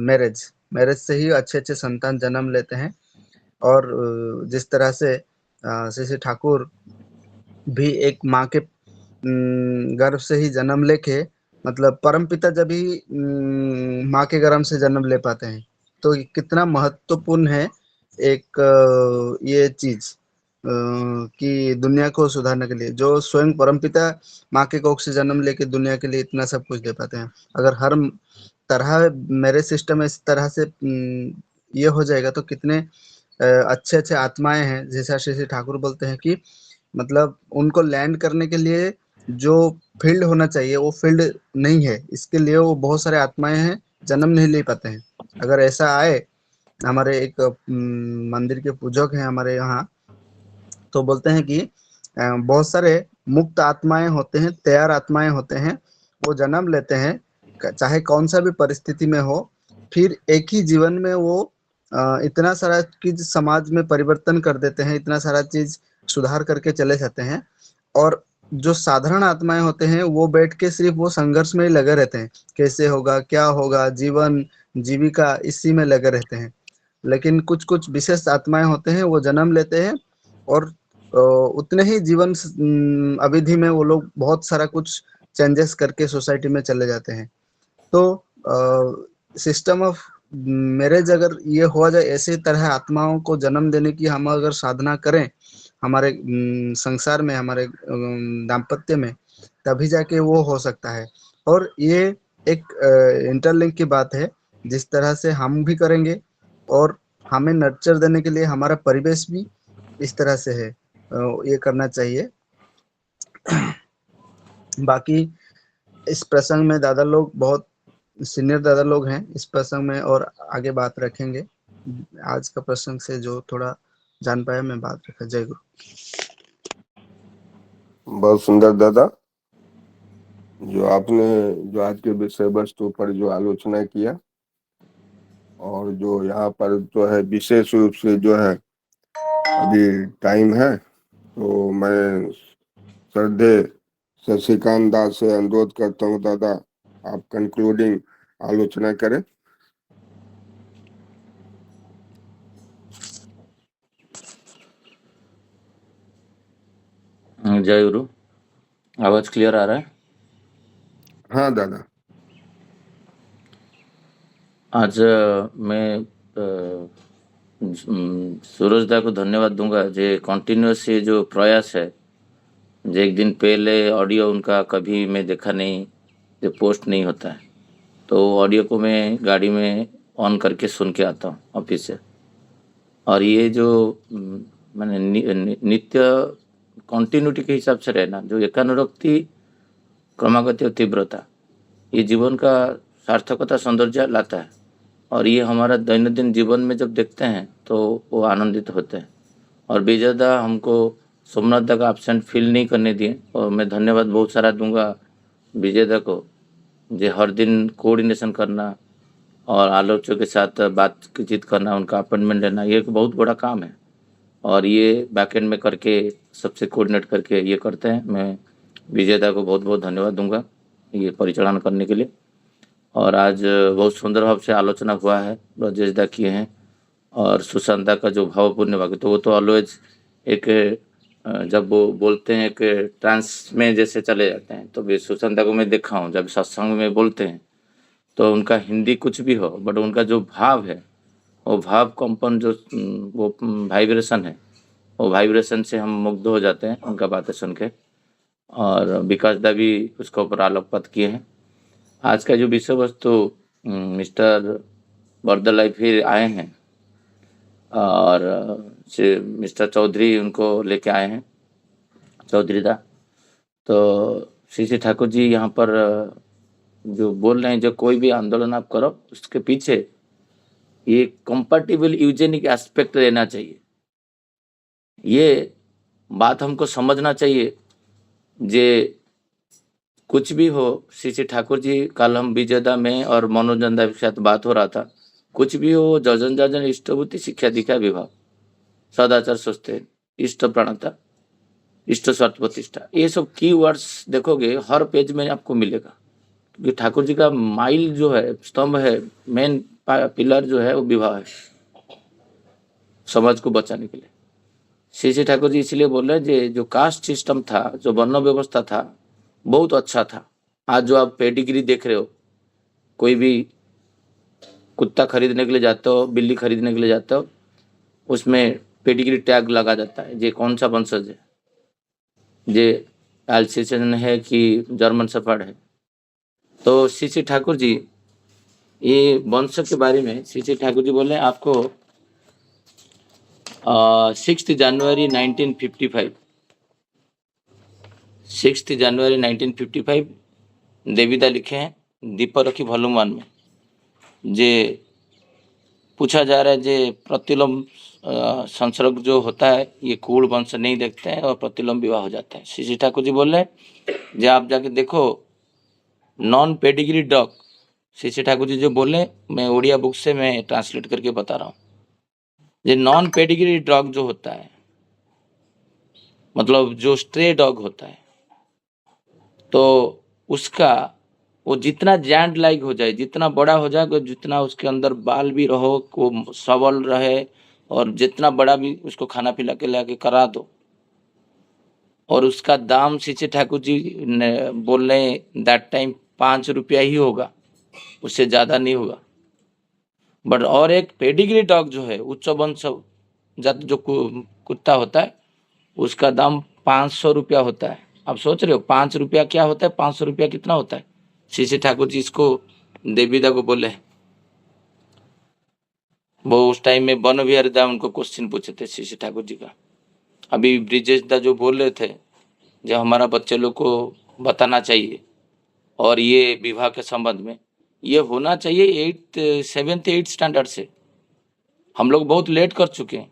Speaker 6: मैरिज मैरिज से ही अच्छे अच्छे संतान जन्म लेते हैं। और जिस तरह से श्री ठाकुर भी एक माँ के गर्भ से ही जन्म लेके, मतलब परमपिता जब ही माँ के गर्भ से जन्म ले पाते हैं, तो ये कितना महत्वपूर्ण है एक ये चीज कि दुनिया को सुधारने के लिए, जो स्वयं परमपिता माँ के कोख से जन्म लेके दुनिया के लिए इतना सब कुछ दे पाते हैं। अगर हर तरह मैरिज सिस्टम इस तरह से ये हो जाएगा, तो कितने अच्छे अच्छे आत्माएं हैं, जैसा श्री ठाकुर बोलते हैं कि मतलब उनको लैंड करने के लिए जो फील्ड होना चाहिए वो फील्ड नहीं है, इसके लिए वो बहुत सारे आत्माएं हैं, जन्म नहीं ले पाते हैं। अगर ऐसा आए, हमारे एक मंदिर के पूजक हैं हमारे यहाँ, तो बोलते हैं कि बहुत सारे मुक्त आत्माएं होते हैं, तैयार आत्माएं होते हैं, वो जन्म लेते हैं चाहे कौन सा भी परिस्थिति में हो, फिर एक ही जीवन में वो इतना सारा चीज समाज में परिवर्तन कर देते हैं, इतना सारा चीज सुधार करके चले जाते हैं। और जो साधारण आत्माएं होते हैं वो बैठ के सिर्फ वो संघर्ष में ही लगे रहते हैं, कैसे होगा, क्या होगा, जीवन जीविका इसी में लगे रहते हैं। लेकिन कुछ कुछ विशेष आत्माएं होते हैं, वो जन्म लेते हैं, और उतने ही जीवन अवधि में वो लोग बहुत सारा कुछ चेंजेस करके सोसाइटी में चले जाते हैं। तो सिस्टम ऑफ मैरिज अगर ये हो जाए, ऐसे तरह आत्माओं को जन्म देने की हम अगर साधना करें हमारे संसार में, हमारे दाम्पत्य में, तभी जाके वो हो सकता है। और ये एक इंटरलिंक की बात है, जिस तरह से हम भी करेंगे और हमें नर्चर देने के लिए हमारा परिवेश भी इस तरह से है, ये करना चाहिए। बाकी इस प्रसंग में दादा लोग बहुत सीनियर दादा लोग हैं इस प्रसंग में, और आगे बात रखेंगे। आज का प्रसंग से जो थोड़ा जान पाया मैं बात रखा। जय गुरु।
Speaker 1: बहुत सुंदर दादा, जो आपने जो आज के विषय वस्तु पर जो आलोचना किया, और जो यहाँ पर जो है विशेष रूप से जो है अभी टाइम है, तो मैं श्रद्धेय शशिकांत दास से अनुरोध करता हूँ, दादा आप कंक्लूडिंग आलोचना करें।
Speaker 3: जय गुरु। आवाज क्लियर आ रहा है?
Speaker 1: हाँ दादा।
Speaker 3: आज मैं सूरज दा को धन्यवाद दूंगा जे कंटिन्यूस ये जो प्रयास है, जो एक दिन पहले ऑडियो उनका कभी मैं देखा नहीं, जो पोस्ट नहीं होता है, तो ऑडियो को मैं गाड़ी में ऑन करके सुन के आता हूँ ऑफिस से। और ये जो मैंने नित्य कंटिन्यूटी के हिसाब से रहना, जो एकानुरक्ति, क्रमागति और तीव्रता, ये जीवन का सार्थकता सौंदर्य लाता है। और ये हमारा दैनंदिन जीवन में जब देखते हैं तो वो आनंदित होते हैं। और विजयदा हमको सोमनाथ दा का एब्सेंट फील नहीं करने दिए। और मैं धन्यवाद बहुत सारा दूंगा विजयदा को, जो हर दिन कोऑर्डिनेशन करना और आलोचकों के साथ बातचीत करना, उनका अपॉइंटमेंट लेना, ये एक बहुत बड़ा काम है। और ये बैकएंड में करके सबसे कोऑर्डिनेट करके ये करते हैं। मैं विजयदा को बहुत बहुत धन्यवाद दूंगा ये परिचालन करने के लिए। और आज बहुत सुंदर भाव से आलोचना हुआ है, ब्रजेश दा किए हैं। और सुशांत दा का जो भावपूर्ण वाक्य, तो वो तो ऑलवेज एक जब वो बोलते हैं कि ट्रांस में जैसे चले जाते हैं, तो भी सुशांत दा को मैं देखा हूँ जब सत्संग में बोलते हैं तो उनका हिंदी कुछ भी हो, बट उनका जो भाव है, वो भाव कंपन, जो वो वाइब्रेशन है, वो वाइब्रेशन से हम मुग्ध हो जाते हैं उनका बातें सुन के। और विकास दा भी उसके ऊपर आलोकपात किए हैं। आज का जो विषय वस्तु मिस्टर बरदलाई फिर आए हैं और से मिस्टर चौधरी उनको लेके आए हैं, चौधरी दा। तो श्री ठाकुर जी यहाँ पर जो बोल रहे हैं, जो कोई भी आंदोलन आप करो उसके पीछे ये कंपैटिबल यूजेनिक एस्पेक्ट रहना चाहिए। ये बात हमको समझना चाहिए। जे कुछ भी हो, श्री ठाकुर जी, कल हम विजयदा में और मनोरंजन दा के साथ बात हो रहा था, कुछ भी हो, जजन जजन इष्टभूति शिक्षा दीक्षा विभाग, सदाचार स्वस्थ, इष्ट प्रणता, इष्ट स्वार्थ प्रतिष्ठा, ये सब की वर्ड्स देखोगे हर पेज में आपको मिलेगा। क्योंकि ठाकुर जी का माइल जो है, स्तंभ है, मेन पिलर जो है, वो विवाह है समाज को बचाने के लिए। श्री ठाकुर जी इसलिए बोल रहे हैं जो कास्ट सिस्टम था, जो वर्ण व्यवस्था था, बहुत अच्छा था। आज जो आप पेडिग्री देख रहे हो, कोई भी कुत्ता खरीदने के लिए जाते हो, बिल्ली खरीदने के लिए जाते हो, उसमें पेडिग्री टैग लगा जाता है, ये कौन सा वंशज है, ये एल्सेशियन है कि जर्मन शेफर्ड है। तो श्री ठाकुर जी ये वंश के बारे में श्री ठाकुर जी बोले आपको 6 जनवरी 1955 6 जनवरी 1955 देवीदा लिखे हैं दीपरखी वॉल्यूम 1 में। जे पूछा जा रहा है जे प्रतिलोम संसर्ग जो होता है, ये कुल वंश नहीं देखते हैं और प्रतिलोम विवाह हो जाता है। श्री ठाकुर जी बोल रहे हैं जे आप जाके देखो non pedigree dog, Shri Thakur ji जो बोले, मैं उड़िया बुक से मैं ट्रांसलेट करके बता रहा हूँ। ये नॉन पेडिग्री डॉग जो होता है, मतलब जो स्ट्रे डॉग होता है, तो उसका वो जितना जैंड लाइक हो जाए, जितना बड़ा हो जाए, जितना उसके अंदर बाल भी रहो, वो सबल रहे, और जितना बड़ा भी उसको खाना पिला के लाके करा दो, और उसका दाम श्री ठाकुर जी ने बोल रहे हैं दैट टाइम 5 रुपया ही होगा, उससे ज़्यादा नहीं होगा। बट और एक पेडिग्री डॉग जो है, उच्च वंश जात जो कुत्ता होता है, उसका दाम 500 रुपया होता है। आप सोच रहे हो 5 रुपया क्या होता है, 500 रुपया कितना होता है। श्री ठाकुर जी इसको देवीदा को बोले, वो उस टाइम में वन विहार दा उनको क्वेश्चन पूछे थे श्री ठाकुर जी का। अभी ब्रिजेश दा जो बोल रहे थे, जो हमारा बच्चे लोग को बताना चाहिए, और ये विवाह के संबंध में ये होना चाहिए 7th 8th स्टैंडर्ड से। हम लोग बहुत लेट कर चुके हैं।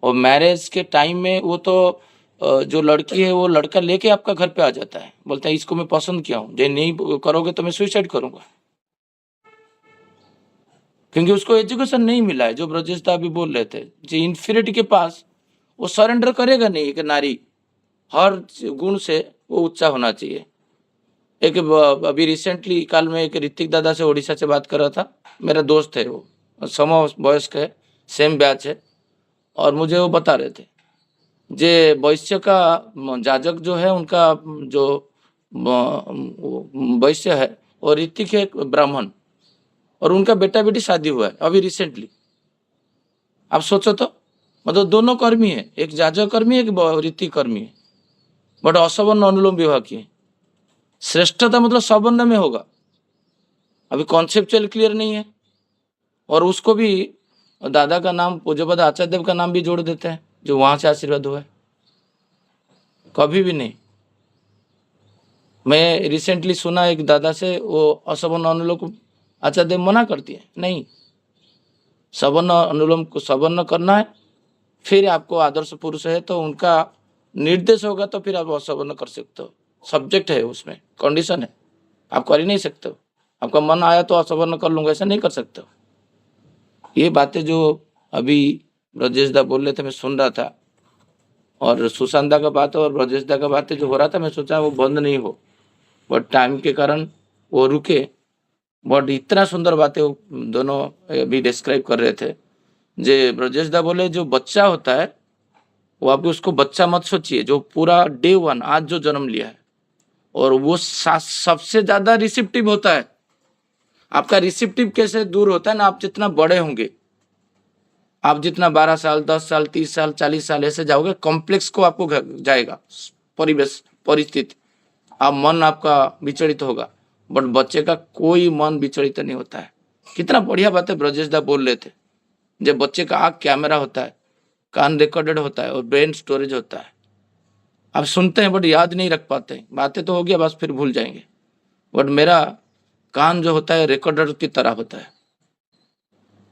Speaker 3: और मैरिज के टाइम में वो तो जो लड़की है वो लड़का लेके आपका घर पे आ जाता है, बोलता है इसको मैं पसंद किया हूँ, जो नहीं करोगे तो मैं सुसाइड करूंगा। क्योंकि उसको एजुकेशन नहीं मिला है। जो ब्रजेश दा अभी बोल रहे थे, जो इन्फीरियरिटी के पास वो सरेंडर करेगा नहीं कि नारी हर गुण से वो ऊंचा होना चाहिए। एक अभी रिसेंटली कल मैं एक ऋतिक दादा से उड़ीसा से बात कर रहा था, मेरा दोस्त है, वो सम वयस्क है, सेम बैच है, और मुझे वो बता रहे थे जे वैश्य का जाजक जो है उनका जो वैश्य है और ऋतिक है ब्राह्मण, और उनका बेटा बेटी शादी हुआ है अभी रिसेंटली। आप सोचो तो, मतलब दोनों कर्मी है, एक जाजक कर्मी एक ऋतिक कर्मी है, बट असवर्ण अनुलोम विवाह किए। श्रेष्ठता मतलब सवर्ण में होगा, अभी कॉन्सेप्चुअल क्लियर नहीं है। और उसको भी दादा का नाम पूज्यपद आचार्य देव का नाम भी जोड़ देते हैं, जो वहां से आशीर्वाद हुआ है। कभी भी नहीं। मैं रिसेंटली सुना एक दादा से, वो असवर्ण अनुलोम आचार्य देव मना करती है, नहीं, सवर्ण अनुलोम को सवर्ण करना है, फिर आपको आदर्श पुरुष है तो उनका निर्देश होगा तो फिर आप असवर्ण कर सकते हो। सब्जेक्ट है उसमें, कंडीशन है, आप कर ही नहीं सकते हो। आपका मन आया तो असवर्ण कर लूंगा, ऐसा नहीं कर सकते हो। ये बातें जो अभी ब्रजेश दा बोल रहे थे मैं सुन रहा था, और सुशांत दा का बात और ब्रजेश दा का बातें जो हो रहा था, मैं सोचा वो बंद नहीं हो, बट टाइम के कारण वो रुके। बट इतना सुंदर बातें वो दोनों अभी डिस्क्राइब कर रहे थे। जे ब्रजेश दा बोले जो बच्चा होता है वो आप उसको बच्चा मत सोचिए, जो पूरा डे वन आज जो जन्म लिया है, और वो सबसे ज्यादा रिसिप्टिव होता है। आपका रिसिप्टिव कैसे दूर होता है ना, आप जितना बड़े होंगे, आप जितना 12 साल 10 साल 30 साल 40 साल ऐसे जाओगे, कॉम्प्लेक्स को आपको जाएगा परिवेश परिस्थिति, आप मन आपका विचलित होगा। बट बच्चे का कोई मन विचलित नहीं होता है। कितना बढ़िया बात है ब्रजेश दा बोल रहे थे, जब बच्चे का आँख कैमरा होता है, कान रिकॉर्डेड होता है और ब्रेन स्टोरेज होता है। आप सुनते हैं बट याद नहीं रख पाते, बातें तो हो गया बस फिर भूल जाएंगे। बट मेरा कान जो होता है रिकॉर्डर की तरह होता है,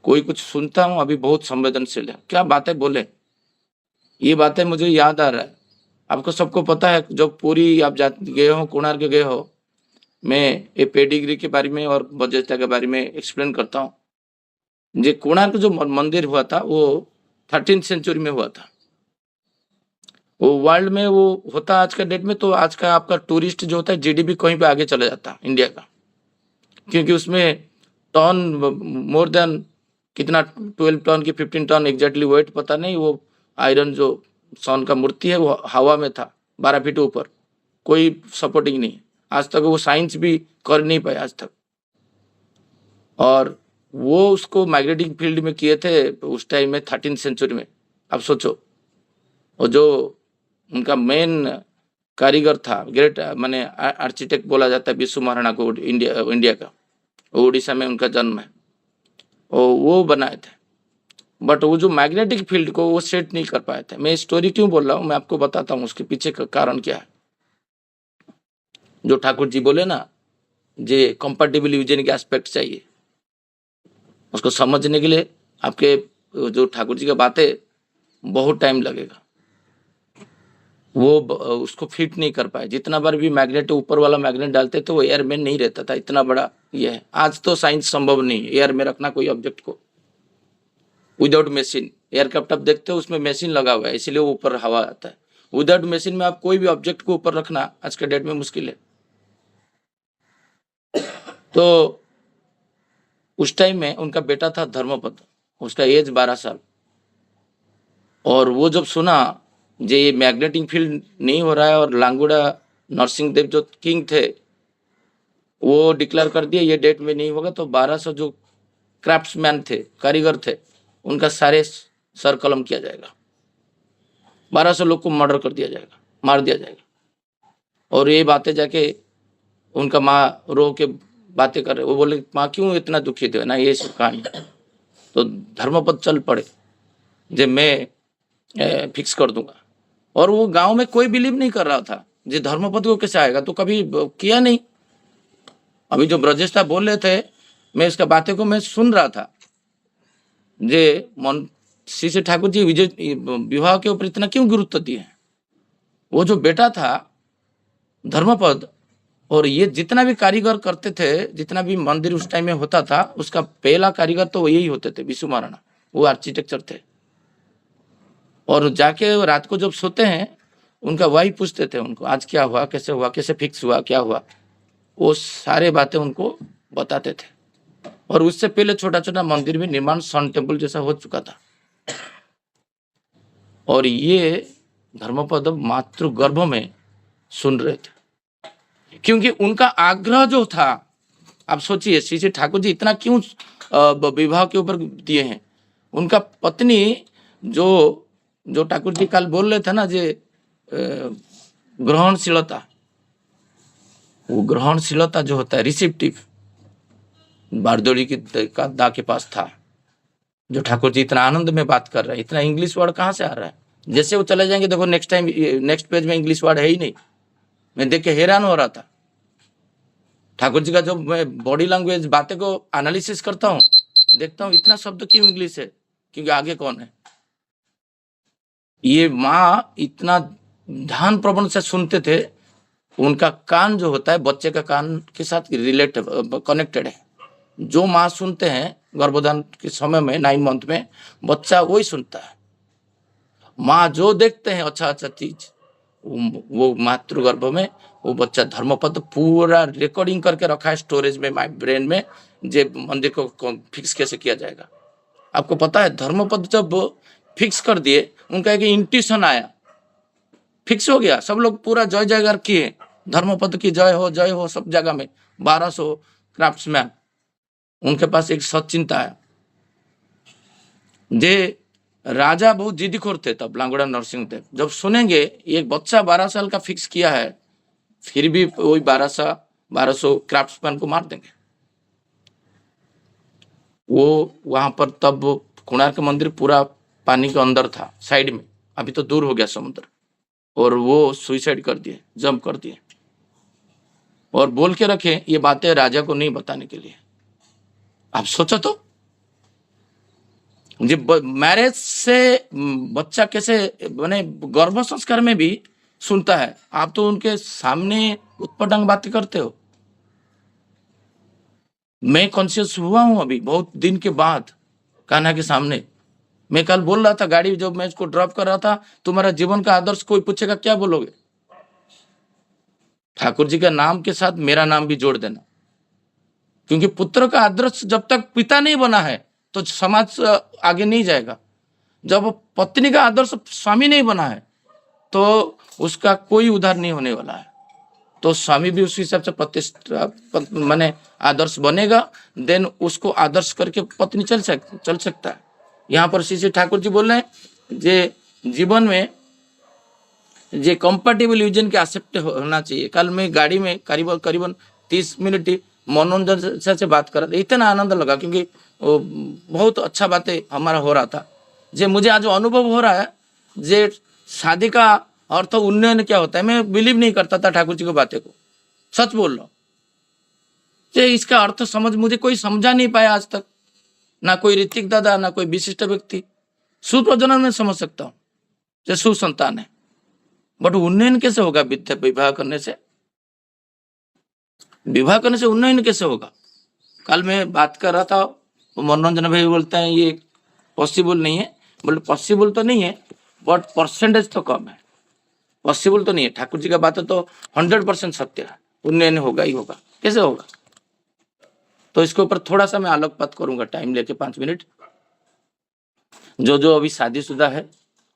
Speaker 3: कोई कुछ सुनता हूँ अभी बहुत संवेदनशील है, क्या बातें बोले, ये बातें मुझे याद आ रहा है। आपको सबको पता है, जब पूरी आप गए हो, कोणार्क गए हो, मैं ये पेडिग्री के बारे में और बजेस्ता के बारे में एक्सप्लेन करता हूँ। जो कोणार्क जो मंदिर हुआ था वो 13th सेंचुरी में हुआ था। वो वर्ल्ड में वो होता आज का डेट में, तो आज का आपका टूरिस्ट जो होता है जीडीपी कहीं पे आगे चला जाता है इंडिया का, क्योंकि उसमें टन मोर देन कितना 12 टन की 15 टन एग्जैक्टली वेट पता नहीं। वो आयरन जो सन का मूर्ति है वो हवा में था 12 फीट ऊपर, कोई सपोर्टिंग नहीं। आज तक वो साइंस भी कर नहीं पाए आज तक। और वो उसको मैग्नेटिक फील्ड में किए थे उस टाइम में 13th सेंचुरी में। अब सोचो, और जो उनका मेन कारीगर था, ग्रेट माने आर्किटेक्ट बोला जाता है विश्व महाराणा को, इंडिया का, उड़ीसा में उनका जन्म है, वो बनाए थे। बट वो जो मैग्नेटिक फील्ड को वो सेट नहीं कर पाए थे। मैं स्टोरी क्यों बोल रहा हूँ, मैं आपको बताता हूँ उसके पीछे का कारण क्या है। जो ठाकुर जी बोले ना, जे कंपैटिबल यूजेनिक एस्पेक्ट चाहिए, उसको समझने के लिए आपके जो ठाकुर जी का बातें बहुत टाइम लगेगा। वो उसको फिट नहीं कर पाए। जितना बार भी मैग्नेट ऊपर वाला मैग्नेट डालते तो वो एयर में नहीं रहता था, इतना बड़ा ये है। आज तो साइंस संभव नहीं है एयर में रखना कोई ऑब्जेक्ट को विदाउट मशीन। एयरक्राफ्ट आप देखते हो उसमें मशीन लगा हुआ है, इसलिए वो ऊपर हवा आता है। विदाउट मशीन में आप कोई भी ऑब्जेक्ट को ऊपर रखना आज के डेट में मुश्किल है। तो उस टाइम में उनका बेटा था धर्मपद, उसका एज 12 साल, और वो जब सुना जे ये मैग्नेटिक फील्ड नहीं हो रहा है, और लांगुड़ा नरसिंह देव जो किंग थे वो डिक्लेयर कर दिया ये डेट में नहीं होगा, तो 1200 जो क्राफ्ट्समैन थे, कारीगर थे, उनका सारे सर कलम किया जाएगा। 1200 लोग को मर्डर कर दिया जाएगा, मार दिया जाएगा। और ये बातें जाके उनका माँ रो के बातें कर रहे, वो बोले माँ क्यों इतना दुखित है ना, ये सब कहानी। तो धर्मपद चल पड़े जे मैं फिक्स कर दूंगा। और वो गांव में कोई बिलीव नहीं कर रहा था जे धर्मपद को कैसे आएगा, तो कभी किया नहीं। अभी जो ब्रजेश साहब बोल रहे थे, मैं इसका बातें को मैं सुन रहा था, जे श्री श्री ठाकुर जी विवाह के ऊपर इतना क्यों गुरुत्व दिए हैं। वो जो बेटा था धर्मपद, और ये जितना भी कारीगर करते थे, जितना भी मंदिर उस टाइम में होता था, उसका पहला कारीगर तो यही होते थे, विशु महाराणा। वो आर्किटेक्चर थे। और जाके रात को जब सोते हैं, उनका वही पूछते थे उनको, आज क्या हुआ, कैसे फिक्स हुआ, क्या हुआ, वो सारे बातें उनको बताते थे। और उससे पहले छोटा छोटा मंदिर भी निर्माण सन टेम्पल जैसा हो चुका था। और ये धर्मपद मातृ गर्भ में सुन रहे थे, क्योंकि उनका आग्रह जो था, आप सोचिए श्री ठाकुर जी इतना क्यों विवाह के ऊपर दिए हैं। उनका पत्नी जो ठाकुर जी कल बोल रहे थे ना, जे ग्रहणशीलता, वो ग्रहणशीलता जो होता है, रिसिप्टिव, बारदोली की दा के पास था। जो ठाकुर जी इतना आनंद में बात कर रहे हैं, इतना इंग्लिश वर्ड कहाँ से आ रहा है। जैसे वो चले जाएंगे, देखो नेक्स्ट पेज में इंग्लिश वर्ड है ही नहीं। मैं देख के हैरान हो रहा था। ठाकुर जी का जो मैं बॉडी लैंग्वेज बातें को एनालिसिस करता हूँ, देखता हूँ इतना शब्द क्यों इंग्लिश है, क्योंकि आगे कौन है। ये माँ इतना ध्यान प्रवण से सुनते थे। उनका कान जो होता है बच्चे का कान के साथ कनेक्टेड है। जो माँ सुनते हैं गर्भधान के समय में 9 मंथ में, बच्चा वही सुनता है। माँ जो देखते हैं अच्छा चीज, वो मातृगर्भ में वो बच्चा धर्मपद पूरा रिकॉर्डिंग करके रखा है स्टोरेज में, माय ब्रेन में, जे मंदिर को फिक्स कैसे किया जाएगा। आपको पता है धर्मपद जब फिक्स कर दिए, उनका एक इंट्यूशन आया, फिक्स हो गया। सब लोग पूरा जय जयकार किए, धर्मपद की जय हो सब जगह में। 1200 क्राफ्ट्समैन, उनके पास एक सचिंता है। जे राजा बहुत जिद्दीखोर थे तब, लांगोड़ा नरसिंह देव। जब सुनेंगे एक बच्चा 12 साल का फिक्स किया है, फिर भी वही 1200 क्राफ्ट्समैन को मार देंगे। वो वहां पर तब कोणार्क मंदिर पूरा पानी के अंदर था, साइड में, अभी तो दूर हो गया समुद्र। और वो सुइसाइड कर दिए, जंप कर दिए, और बोल के रखे ये बातें राजा को नहीं बताने के लिए। आप सोचो तो, जब मैरिज से बच्चा कैसे माने गर्भ संस्कार में भी सुनता है। आप तो उनके सामने उत्पटांग बातें करते हो। मैं कॉन्शियस हुआ हूं अभी बहुत दिन के बाद, कान्हा के सामने। मैं कल बोल रहा था गाड़ी जब मैं इसको ड्रॉप कर रहा था, तुम्हारा जीवन का आदर्श कोई पूछेगा क्या बोलोगे। ठाकुर जी का नाम के साथ मेरा नाम भी जोड़ देना, क्योंकि पुत्र का आदर्श जब तक पिता नहीं बना है तो समाज आगे नहीं जाएगा। जब पत्नी का आदर्श स्वामी नहीं बना है तो उसका कोई उद्धार नहीं होने वाला है। तो स्वामी भी उस हिसाब से प्रतिष्ठा माने आदर्श बनेगा, देन उसको आदर्श करके पत्नी चल सकता है। यहाँ पर श्री ठाकुर जी बोल रहे हैं जे जीवन में जे कंपैटिबल यूजन के एक्सेप्ट होना चाहिए। कल मैं गाड़ी में करीबन 30 मिनट मनोरंजन से बात कर रहा था, इतना आनंद लगा, क्योंकि वो बहुत अच्छा बातें हमारा हो रहा था। जे मुझे आज अनुभव हो रहा है जे शादी का अर्थ उन्नयन क्या होता है। मैं बिलीव नहीं करता था ठाकुर जी की बातें को, सच बोल रहा हूँ। जे इसका अर्थ मुझे कोई समझा नहीं पाया आज तक, ना कोई ऋतिक दादा, ना कोई विशिष्ट व्यक्ति। सुप्रजनन में समझ सकता हूँ, जो सुसंतान है, बट उन्नयन कैसे होगा विवाह करने से? विवाह करने से उन्नयन कैसे होगा? कल मैं बात कर रहा था, मनोरंजन भाई बोलते हैं ये पॉसिबल नहीं है। बोले पॉसिबल तो नहीं है, बट परसेंटेज तो कम है। पॉसिबल तो नहीं है, ठाकुर जी का बात है तो 100% सत्य है, उन्नयन होगा ही होगा। कैसे होगा? तो इसके ऊपर थोड़ा सा मैं आलोकपात करूंगा, टाइम लेके 5 मिनट। जो अभी शादीशुदा है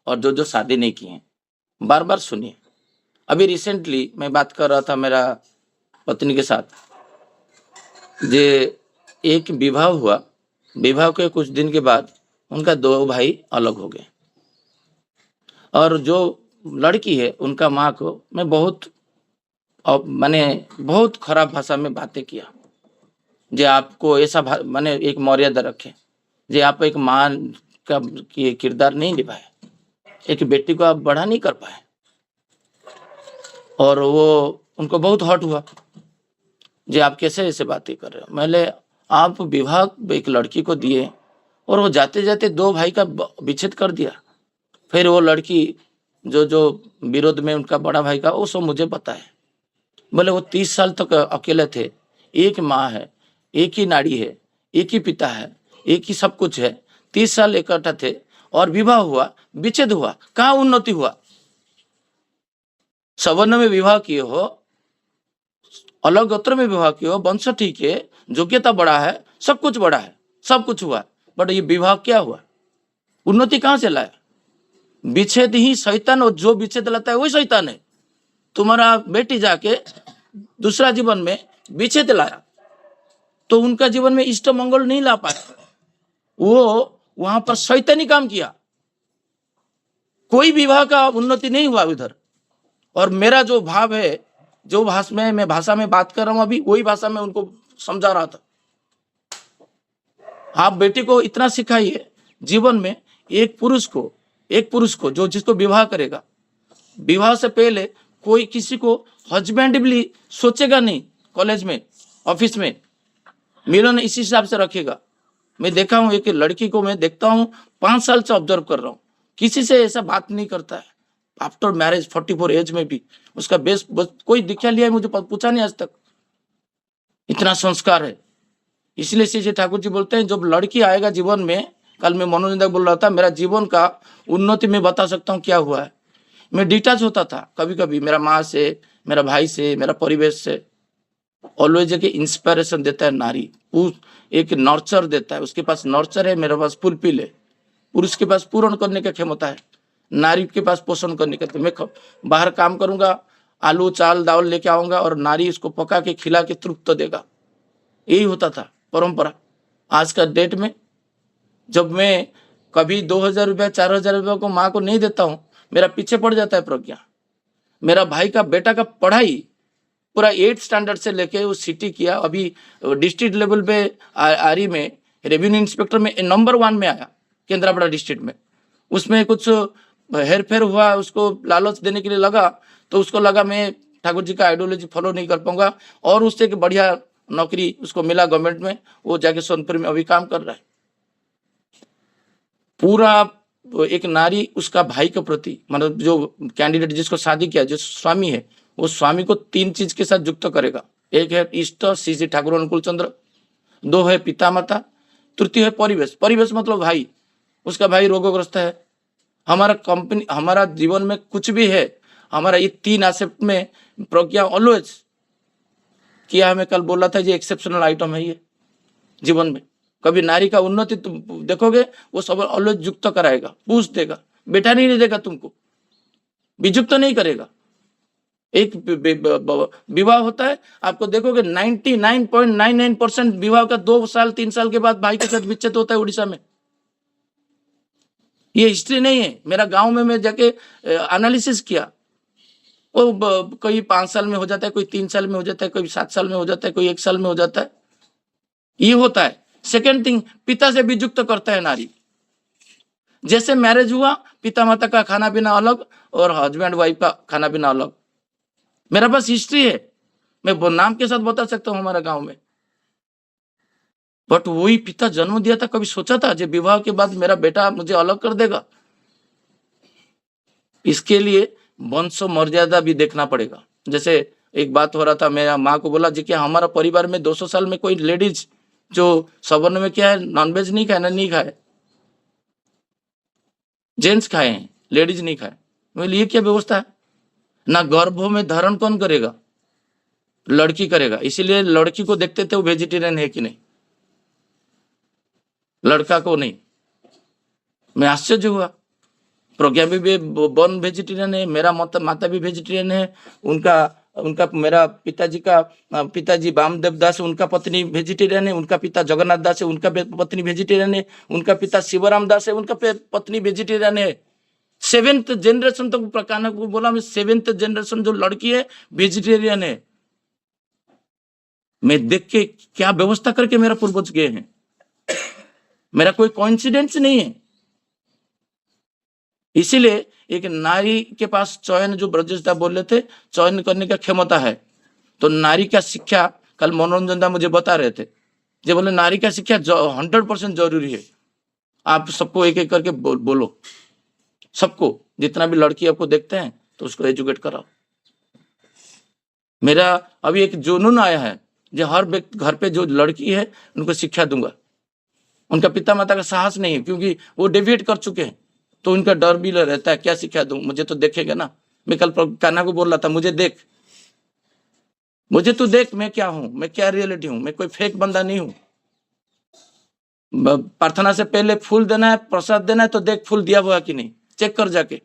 Speaker 3: और जो शादी नहीं की है, बार बार सुनिए। अभी रिसेंटली मैं बात कर रहा था मेरा पत्नी के साथ, जे एक विवाह हुआ, विवाह के कुछ दिन के बाद उनका 2 भाई अलग हो गए। और जो लड़की है उनका माँ को मैं बहुत बहुत खराब भाषा में बातें किया, जे आपको ऐसा माने एक मर्यादा रखे, जे आप एक माँ का किरदार नहीं निभाए, एक बेटी को आप बड़ा नहीं कर पाए। और वो उनको बहुत हर्ट हुआ, जे आप कैसे ऐसे बातें कर रहे हो। मैंने आप विवाह एक लड़की को दिए और वो जाते जाते 2 भाई का विच्छेद कर दिया। फिर वो लड़की जो विरोध में उनका बड़ा भाई का, वो सब मुझे पता है। बोले वो 30 साल तक अकेले थे, एक माँ है, एक ही नाड़ी है, एक ही पिता है, एक ही सब कुछ है, 30 साल इकट्ठा थे और विवाह हुआ, विच्छेद हुआ, कहाँ उन्नति हुआ? सवर्ण में विवाह किए हो, अलग गोत्र में विवाह किए हो, वंश ठीक है, योग्यता बड़ा है, सब कुछ बड़ा है, सब कुछ हुआ, बट ये विवाह क्या हुआ? उन्नति कहाँ से लाया? विच्छेद ही शैतान, और जो विच्छेद लाता है वही शैतान है। तुम्हारा बेटी जाके दूसरा जीवन में विच्छेद लाया तो उनका जीवन में इष्ट मंगल नहीं ला पाया, वो वहां पर शैतानी काम किया, कोई विवाह का उन्नति नहीं हुआ उधर। और मेरा जो भाव है, जो भाषा में बात कर रहा हूं अभी, वही भाषा में उनको समझा रहा था। आप बेटी को इतना सिखाइए जीवन में, एक पुरुष को जो जिसको विवाह करेगा, विवाह से पहले कोई किसी को हस्बैंड भी सोचेगा नहीं, कॉलेज में, ऑफिस में मिलन इसी हिसाब से रखेगा। मैं देखा हूं, एक लड़की को मैं देखता हूं, 5 साल से ऑब्जर्व कर रहा हूं, किसी से ऐसा बात नहीं करता है। आफ्टर मैरिज 44 एज में भी उसका बेस कोई दिखा लिया है, मुझे पूछा नहीं आज तक। इतना संस्कार है। इसलिए श्री ठाकुर जी बोलते हैं, जब लड़की आएगा जीवन में, कल मैं मनोरंजन बोल रहा था, मेरा जीवन का उन्नति में बता सकता हूँ क्या हुआ है। मैं डिटैच होता था कभी कभी, मेरा माँ से, मेरा भाई से, मेरा परिवेश से। ऑलवेज एक इंस्पिरेशन देता है नारी, एक नर्चर देता है, उसके पास नर्चर है, मेरे पास फुलफिल है। पुरुष के पास पूर्ण करने का क्षमता है, नारी के पास पोषण करने का। तो मैं बाहर काम करूंगा, आलू चाल दाल लेके आऊंगा और नारी इसको पका के खिला के तृप्त देगा। यही होता था परंपरा। आज का डेट में जब मैं कभी 2000 रुपया 4000 रुपया को माँ को नहीं देता हूँ, मेरा पीछे पड़ जाता है प्रज्ञा। मेरा भाई का बेटा का पढ़ाई पूरा 8th स्टैंडर्ड से लेके वो सिटी किया, अभी डिस्ट्रिक्ट लेवल पे आरी में रेवेन्यू इंस्पेक्टर में नंबर 1 में आया, केंद्रापड़ा डिस्ट्रिक्ट में। उसमें कुछ हेर फेर हुआ, उसको लालच देने के लिए लगा, तो उसको लगा मैं ठाकुर जी का आइडियोलॉजी फॉलो नहीं कर पाऊंगा, और उससे एक बढ़िया नौकरी उसको मिला गवर्नमेंट में, वो जाके सोनपुर में अभी काम कर रहा है। पूरा एक नारी उसका भाई के प्रति, मतलब जो कैंडिडेट जिसको शादी किया, जो स्वामी है, वो स्वामी को 3 चीज के साथ युक्त करेगा। एक है इष्ट श्री ठाकुर अनुकूल चंद्र, 2 है पिता माता, तृतीय है परिवेश। परिवेश मतलब भाई, उसका भाई रोगग्रस्त है, हमारा कंपनी, हमारा जीवन में कुछ भी है, हमारा ये 3 एस्पेक्ट में प्रज्ञा ऑलवेज किया। हमें कल बोला था, ये एक्सेप्शनल आइटम है ये जीवन में। कभी नारी का उन्नति तुम देखोगे, वो सब ऑलवेज युक्त कराएगा, पूछ देगा, बेटा नहीं देगा तुमको, वियुक्त नहीं करेगा। एक विवाह होता है, आपको देखोगे 99.99% विवाह का 2 साल 3 साल के बाद भाई के साथ विच्छेद होता है उड़ीसा में। ये हिस्ट्री नहीं है, मेरा गांव में मैं जाके एनालिसिस किया। वो कोई 5 साल में हो जाता है, कोई 3 साल में हो जाता है, कोई 7 साल में हो जाता है, कोई 1 साल में हो जाता है। ये होता है। सेकेंड थिंग, पिता से वियुक्त करता है नारी। जैसे मैरिज हुआ, पिता माता का खाना पीना अलग और हस्बैंड वाइफ का खाना पीना अलग। मेरा पास हिस्ट्री है, मैं वो नाम के साथ बता सकता हूँ हमारे गांव में। बट वही पिता जन्म दिया था, कभी सोचा था जो विवाह के बाद मेरा बेटा मुझे अलग कर देगा? इसके लिए वंश मर्यादा भी देखना पड़ेगा। जैसे एक बात हो रहा था, मेरा माँ को बोला जी कि हमारा परिवार में 200 साल में कोई लेडीज जो सवर्ण में क्या है, नॉनवेज नहीं खाए ना, नहीं खाए, जेंट्स खाए हैं, लेडीज नहीं खाए। बोले ये क्या व्यवस्था है? ना गर्भों में धारण कौन करेगा? लड़की करेगा। इसीलिए लड़की को देखते थे वो वेजिटेरियन है कि नहीं, लड़का को नहीं। मैं आश्चर्य हुआ। प्रज्ञा भी बॉर्न वेजिटेरियन है, मेरा माता भी वेजिटेरियन है, उनका मेरा पिताजी वामदेव दास, उनका पत्नी वेजिटेरियन है, उनका पिता जगन्नाथ दास है, उनका पत्नी वेजिटेरियन है, उनका पिता शिवराम दास है, उनका पत्नी वेजिटेरियन है। 7th जनरेशन तक प्रकांड को बोला मैं, 7th जनरेशन जो लड़की है वेजिटेरियन है। मैं देख के क्या व्यवस्था करके मेरा पूर्वज गए हैं, मेरा कोई कोइंसिडेंस नहीं है। इसीलिए एक नारी के पास चयन, जो ब्रजेश दा बोल रहे थे, चयन करने का क्षमता है। तो नारी का शिक्षा, कल मनोरंजन दा मुझे बता रहे थे, जो बोले नारी का शिक्षा 100% जरूरी है। आप सबको एक एक करके बोलो, सबको, जितना भी लड़की आपको देखते हैं तो उसको एजुकेट कराओ। मेरा अभी एक जुनून आया है जो हर घर पे जो लड़की है उनको शिक्षा दूंगा। उनका पिता माता का साहस नहीं है क्योंकि वो डेविएट कर चुके हैं, तो उनका डर भी रहता है क्या शिक्षा दूं, मुझे तो देखेगा ना। मैं कल कान्हा को बोल रहा था, मुझे देख, मुझे तो देख, मैं क्या हूं, मैं क्या रियलिटी हूं, मैं कोई फेक बंदा नहीं हूं। प्रार्थना से पहले फूल देना है, प्रसाद देना है, तो देख फूल दिया हुआ कि नहीं, चेक कर जाके।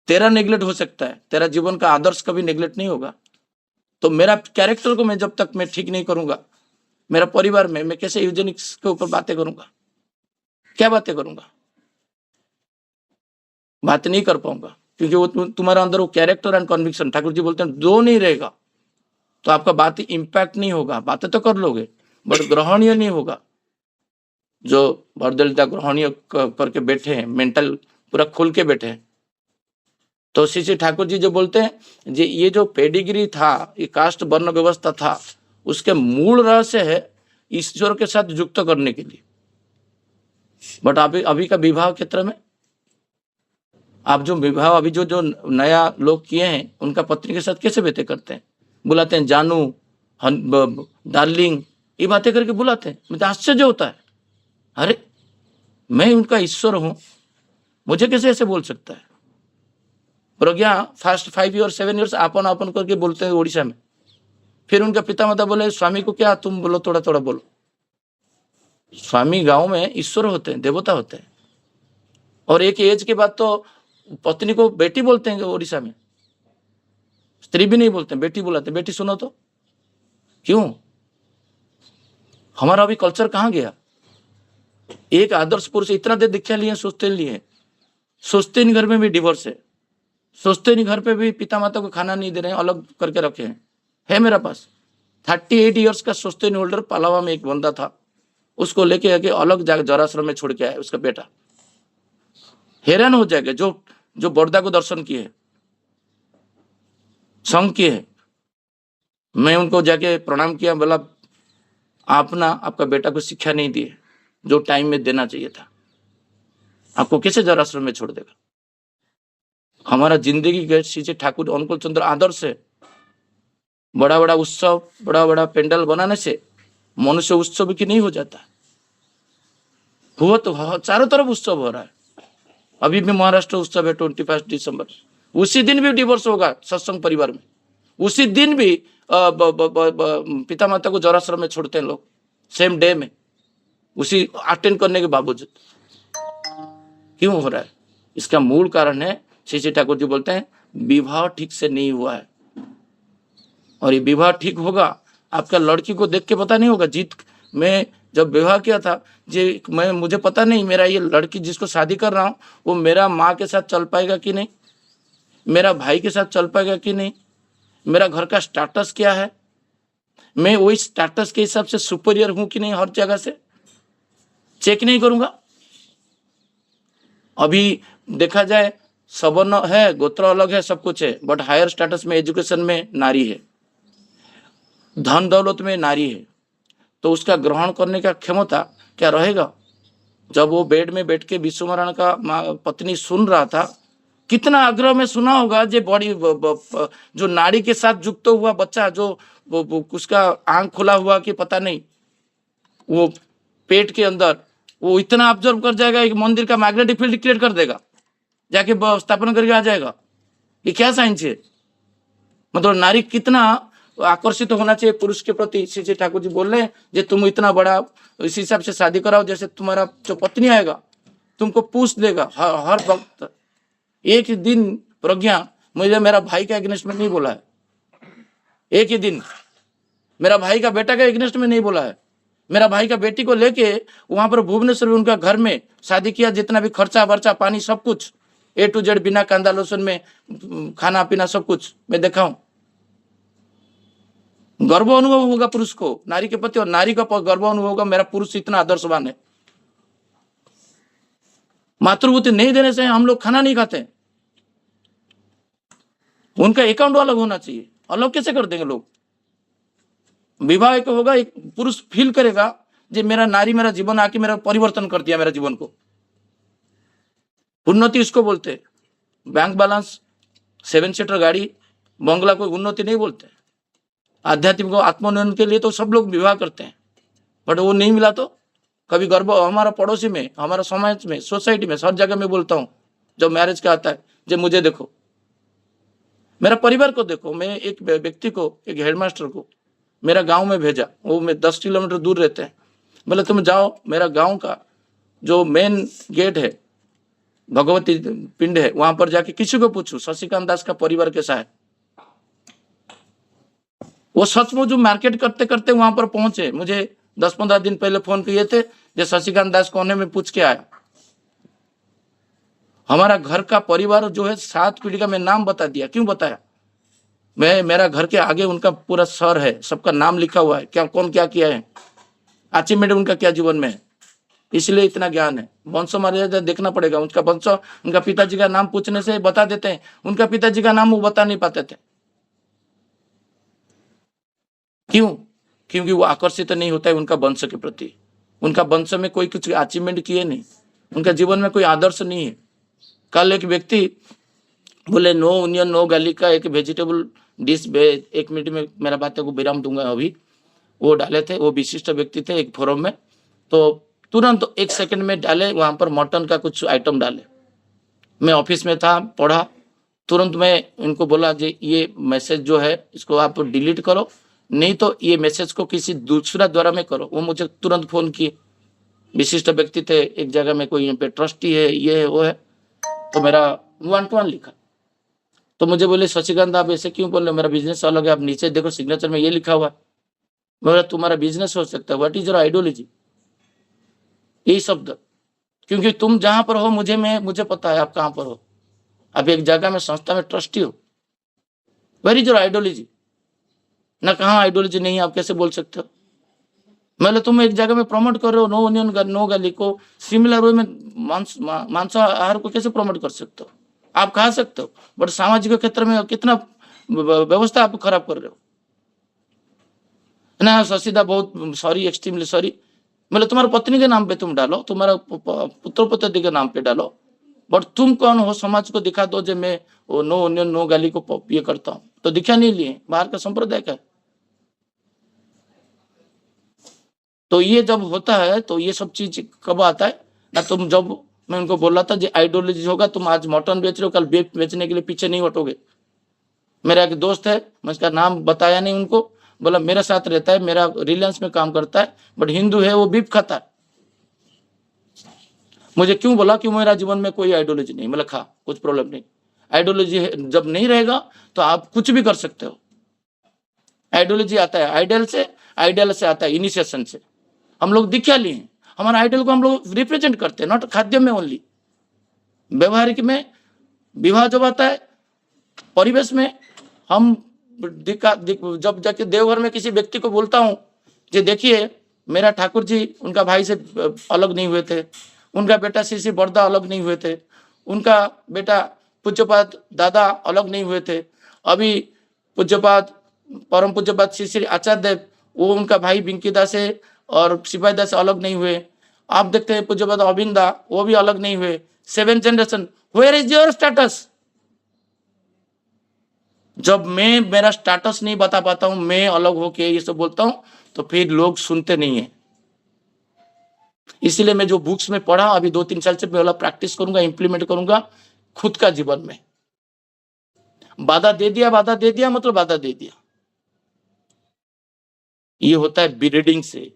Speaker 3: तेरा नेग्लेक्ट हो सकता है, तेरा जीवन का आदर्श कभी नेग्लेक्ट नहीं होगा। तो मेरा कैरेक्टर को मैं जब तक मैं ठीक नहीं करूंगा, मेरा परिवार में मैं कैसे यूजेनिक्स के ऊपर बातें करूंगा, क्या बातें करूंगा, बात नहीं कर पाऊंगा क्योंकि वो तुम्हारा अंदर वो character and conviction, Thakur ji बोलते हैं दो नहीं रहेगा तो आपका बात इम्पैक्ट नहीं होगा। बातें तो कर लोगे बट ग्रहणीय नहीं होगा। जो बर्दलिता ग्रहणीय करके बैठे हैं, मेंटल पूरा खुल के बैठे हैं। तो श्री ठाकुर जी जो बोलते हैं ये जो पेडिग्री था, ये कास्ट वर्ण व्यवस्था था, उसके मूल रहस्य है ईश्वर के साथ युक्त करने के लिए। बट अभी का विवाह क्षेत्र में आप जो विवाह अभी जो नया लोग किए हैं, उनका पत्नी के साथ कैसे बातें करते हैं, बुलाते हैं जानू, डार्लिंग, ये बातें करके बुलाते हैं। मुझे आश्चर्य होता है, अरे मैं उनका ईश्वर हूं, मुझे कैसे ऐसे बोल सकता है। प्रज्ञा फर्स्ट 5 ईयर 7 ईयर्स आपन आपन करके बोलते हैं उड़ीसा में। फिर उनका पिता माता बोले स्वामी को क्या तुम बोलो, थोड़ा थोड़ा बोलो। स्वामी गांव में ईश्वर होते हैं, देवता होते हैं। और एक एज के बाद तो पत्नी को बेटी बोलते हैं उड़ीसा में, स्त्री भी नहीं बोलते, बेटी बुलाते। बेटी सुनो तो क्यों, हमारा अभी कल्चर कहां गया। एक आदर्श पुरुष इतना देर दीक्षा लिए, सोचते नहीं घर में भी डिवोर्स है, सोचते नहीं घर पे भी पिता माता को खाना नहीं दे रहे हैं, अलग करके रखे हैं। है मेरा पास 38 ईयर्स का सोचते नहीं होल्डर पालावा में एक बंदा था, उसको लेके आके अलग जाकर जराश्रम में छोड़ के आया उसका बेटा। हैरान हो जाएगा जो बड़दा को दर्शन किए, संग किए। मैं उनको जाके प्रणाम किया, बोला आप ना आपका बेटा को शिक्षा नहीं दिए जो टाइम में देना चाहिए था, आपको कैसे जराश्रम में छोड़ देगा। हमारा जिंदगी के श्री ठाकुर अनुकूल चंद्र आदर्श है। बड़ा बड़ा उत्सव, बड़ा बड़ा पेंडल बनाने से मनुष्य उत्सव की नहीं हो जाता। हुआ तो चारों तरफ उत्सव हो रहा है। अभी भी महाराष्ट्र उत्सव है 21 दिसंबर, उसी दिन भी डिवोर्स होगा सत्संग परिवार में, उसी दिन भी पिता माता को जराश्रम में छोड़ते हैं लोग, सेम डे में, उसी अटेंड करने के बावजूद। क्यों हो रहा है, इसका मूल कारण है श्री ठाकुर जी बोलते हैं विवाह ठीक से नहीं हुआ है। और ये विवाह ठीक होगा, आपका लड़की को देख के पता नहीं होगा। जीत मैं जब विवाह किया था मुझे पता नहीं मेरा ये लड़की जिसको शादी कर रहा हूँ वो मेरा माँ के साथ चल पाएगा कि नहीं, मेरा भाई के साथ चल पाएगा कि नहीं, मेरा घर का स्टेटस क्या है, मैं वही स्टेटस के हिसाब से सुपीरियर हूं कि नहीं, हर जगह से चेक नहीं करूंगा। अभी देखा जाए सवर्ण है, गोत्र अलग है, सब कुछ है, बट हायर स्टेटस में एजुकेशन में नारी है, धन दौलत में नारी है, तो उसका ग्रहण करने का क्षमता क्या रहेगा। जब वो बेड में बैठ के विश्व महाराणा का पत्नी सुन रहा था, कितना आग्रह में सुना होगा। जो बॉडी जो नाड़ी के साथ युक्त हुआ बच्चा, जो उसका आंख खुला हुआ कि पता नहीं, वो पेट के अंदर वो इतना ऑब्जर्व कर जाएगा कि मंदिर का मैग्नेटिक फील्ड क्रिएट कर देगा, जाके स्थापना करके आ जाएगा। ये क्या साइंस है, मतलब नारी कितना आकर्षित होना चाहिए पुरुष के प्रति। श्री ठाकुर जी बोल रहे हैं जे तुम इतना बड़ा इस हिसाब से शादी कराओ जैसे तुम्हारा जो पत्नी आएगा तुमको पूछ देगा हर वक्त। एक दिन प्रज्ञा मुझे मेरा भाई का अगेंस्ट में नहीं बोला है, एक ही दिन मेरा भाई का बेटा का अगेंस्ट में नहीं बोला है। मेरा भाई का बेटी को लेके वहां पर भुवनेश्वर में उनका घर में शादी किया, जितना भी खर्चा वर्चा पानी सब कुछ A to Z, बिना कांदा लहसुन में खाना पीना सब कुछ मैं देखा हूं। गर्व अनुभव होगा पुरुष को नारी के प्रति, और नारी का गर्व अनुभव होगा मेरा पुरुष इतना आदर्शवान है। मातृभूति नहीं देने से हम लोग खाना नहीं खाते। उनका अकाउंट अलग होना चाहिए, अलग कैसे कर देंगे लोग। विवाह एक होगा, एक पुरुष फील करेगा जे मेरा नारी मेरा जीवन आके मेरा परिवर्तन कर दिया, मेरा जीवन को। उन्नति इसको बोलते, बैंक बैलेंस, 7 सीटर गाड़ी, बंगला कोई उन्नति नहीं बोलते। आध्यात्मिक आत्मोन्नयन के लिए तो सब लोग विवाह करते हैं, बट वो नहीं मिला तो कभी गर्व हमारा पड़ोसी में, हमारा समाज में, सोसाइटी में, हर जगह में बोलता हूँ जब मैरिज का आता है, जब मुझे देखो, मेरा परिवार को देखो। मैं एक व्यक्ति को, एक हेडमास्टर को मेरा गांव में भेजा, वो मैं 10 किलोमीटर दूर रहते हैं। बोले तुम जाओ, मेरा गांव का जो मेन गेट है, भगवती पिंड है, वहां पर जाके किसी को पूछो शशिकांत दास का परिवार कैसा है। वो सचमुच जो मार्केट करते करते वहां पर पहुंचे। मुझे 10-15 दिन पहले फोन किए थे, जो शशिकांत दास कोने में पूछ के आया। हमारा घर का परिवार जो है 7 पीढ़ी का मैं नाम बता दिया। क्यों बताया? मेरा घर के आगे उनका पूरा सर है, सबका नाम लिखा हुआ है, क्या कौन क्या किया है, अचीवमेंट उनका क्या जीवन में है, इसलिए इतना ज्ञान है। वंश मर्यादा देखना पड़ेगा। उनका वंश, उनका पिताजी का नाम पूछने से बता देते हैं, उनका पिताजी का नाम वो बता नहीं पाते थे। क्यों? क्योंकि वो आकर्षित नहीं होता है उनका वंश के प्रति। उनका वंश में कोई कुछ अचीवमेंट किए नहीं, उनका जीवन में कोई आदर्श नहीं है। कल एक व्यक्ति बोले नो ओनियन नो गार्लिक का एक वेजिटेबल डिश, 1 मिनट में मेरा बातों को विराम दूंगा अभी, वो डाले थे। वो विशिष्ट व्यक्ति थे एक फोरम में, तो तुरंत 1 सेकंड में डाले, वहां पर मटन का कुछ आइटम डाले। मैं ऑफिस में था, पढ़ा, तुरंत मैं उनको बोला जी ये मैसेज जो है इसको आप डिलीट करो, नहीं तो ये मैसेज को किसी दूसरा द्वारा में करो। वो मुझे तुरंत फोन किए। विशिष्ट व्यक्ति थे, एक जगह में कोई यहाँ पे ट्रस्टी है, ये है वो है, तो मेरा 1-to-1 लिखा। तो मुझे बोले शशिकांत आप ऐसे क्यों बोल रहे, मेरा बिजनेस अलग है, आप नीचे देखो सिग्नेचर में ये लिखा हुआ है। बोला तुम्हारा बिजनेस हो सकता है, व्हाट इज योर आइडियोलॉजी, यही शब्द। क्योंकि तुम जहां पर हो मुझे पता है आप कहां पर हो। आप एक जगह में संस्था में ट्रस्टी हो, वेयर इज योर आइडियोलॉजी? ना कहाँ आइडियोलॉजी नहीं है, आप कैसे बोल सकते हो? मतलब तुम एक जगह में प्रमोट कर रहे हो नो ओनियन नो गार्लिक को, सिमिलर वे में मांसाहार को कैसे प्रमोट कर सकते हो? आप खा सकते हो, बट सामाजिक क्षेत्र में कितना व्यवस्था आप खराब कर रहे हो ना। शशिदा बहुत सॉरी, एक्सट्रीमली सॉरी। मतलब तुम्हारे पत्नी के नाम पे तुम डालो, तुम्हारा पुत्र पुत्री के नाम पे डालो, बट तुम कौन हो समाज को दिखा दो जो मैं नो ओनियन नो गाली को ये करता हूँ, तो दिखा नहीं लिए बाहर का संप्रदाय का। तो ये जब होता है तो ये सब चीज कब आता है ना। तुम जब मैं उनको बोला था जो आइडियोलॉजी होगा, तुम आज मटन बेच रहे हो, कल बीफ बेचने के लिए पीछे नहीं हटोगे। मेरा एक दोस्त है, मैं उसका नाम बताया नहीं उनको, बोला मेरे साथ रहता है, मेरा रिलायंस में काम करता है, बट हिंदू है, वो बीफ खाता है। मुझे क्यों बोला कि मेरा जीवन में कोई आइडियोलॉजी नहीं। मतलब खा, कुछ प्रॉब्लम नहीं। आइडियोलॉजी जब नहीं रहेगा तो आप कुछ भी कर सकते हो। आइडियोलॉजी आता है आइडियल से आता है इनिशिएशन से। हम लोग दीक्षा लिए हैं, हमारा आइडियल को हम लोग रिप्रेजेंट करते हैं, नॉट खाद्य में ओनली। व्यवहारिक में विवाह जब आता है, परिवेश में हम जब जाके देवघर में किसी व्यक्ति को बोलता हूँ कि देखिए मेरा ठाकुर जी उनका भाई से अलग नहीं हुए थे, उनका बेटा श्री बरदा अलग नहीं हुए थे, उनका बेटा पूज्यपाद दादा अलग नहीं हुए थे, अभी पूज्यपाद परम पूज्यपाद श्री आचार्य देव वो उनका भाई बिंकीदास से और सिपाही दास से अलग नहीं हुए। आप देखते हैं पूज्यपाद अविंदा वो भी अलग नहीं हुए। 7 generation, where is your status? जब मैं मेरा स्टेटस नहीं बता पाता हूं, मैं अलग होके ये सब बोलता हूं, तो फिर लोग सुनते नहीं है। इसलिए मैं जो बुक्स में पढ़ा अभी 2-3 साल से पहला प्रैक्टिस करूंगा, इंप्लीमेंट करूंगा खुद का जीवन में। बाधा दे दिया मतलब बाधा दे दिया। ये होता है ब्रीडिंग से।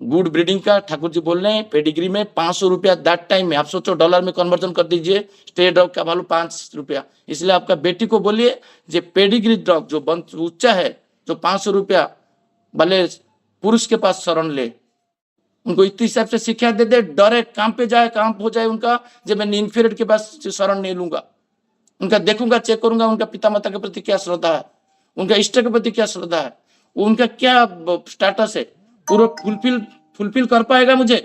Speaker 3: गुड ब्रीडिंग का ठाकुर जी बोल रहे हैं पेडिग्री में 500 रुपया दैट टाइम में, आप सोचो डॉलर में कन्वर्जन कर दीजिए, स्टे डॉग का वैल्यू 5 रुपया। इसलिए आपका बेटी को बोलिए जो पेडिग्री डॉग जो ऊंचा है, जो 500 रुपया वाले पुरुष के पास शरण ले, उनको इस हिसाब से शिक्षा दे दे, डरे काम पे जाए, काम हो जाए उनका, जब मैं इन्फीरियर के पास शरण नहीं लूंगा। उनका देखूंगा, चेक करूंगा उनका पिता माता के प्रति क्या श्रद्धा है, उनका इष्ट के प्रति क्या श्रद्धा है, उनका क्या स्टेटस है, पूरा फुलफिल कर पाएगा मुझे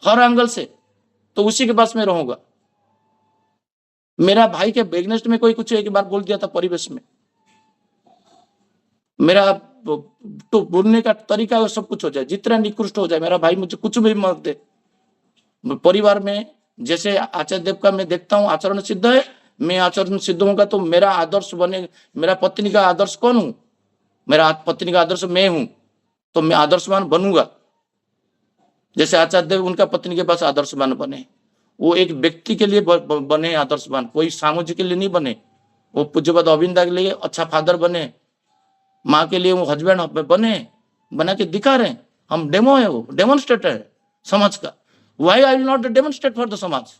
Speaker 3: हर एंगल से, तो उसी के पास में रहूंगा। मेरा भाई के बेगनेस्ट में कोई कुछ एक बार बोल दिया था परिवेश में, मेरा तो बोलने का तरीका सब कुछ हो जाए, जितना निकृष्ट हो जाए, मेरा भाई मुझे कुछ भी मत दे। परिवार में जैसे आचार्य देव का मैं देखता हूँ आचरण सिद्ध है, मैं आचरण सिद्ध होगा तो मेरा आदर्श बने, मेरा पत्नी का आदर्श कौन हूं? मेरा पत्नी का आदर्श मैं हूं, तो मैं आदर्शवान बनूंगा। जैसे आचार्य देव उनका पत्नी के पास आदर्शवान बने, वो एक व्यक्ति के लिए बने आदर्शवान, कोई सामूहिक के लिए नहीं बने। वो पूज्यपाद अविंदा के लिए अच्छा फादर बने, माँ के लिए वो हस्बैंड बने, बना के दिखा रहे हैं। हम डेमो है, वो डेमोन्स्ट्रेटर है समाज का। Why I will not demonstrate for the समाज?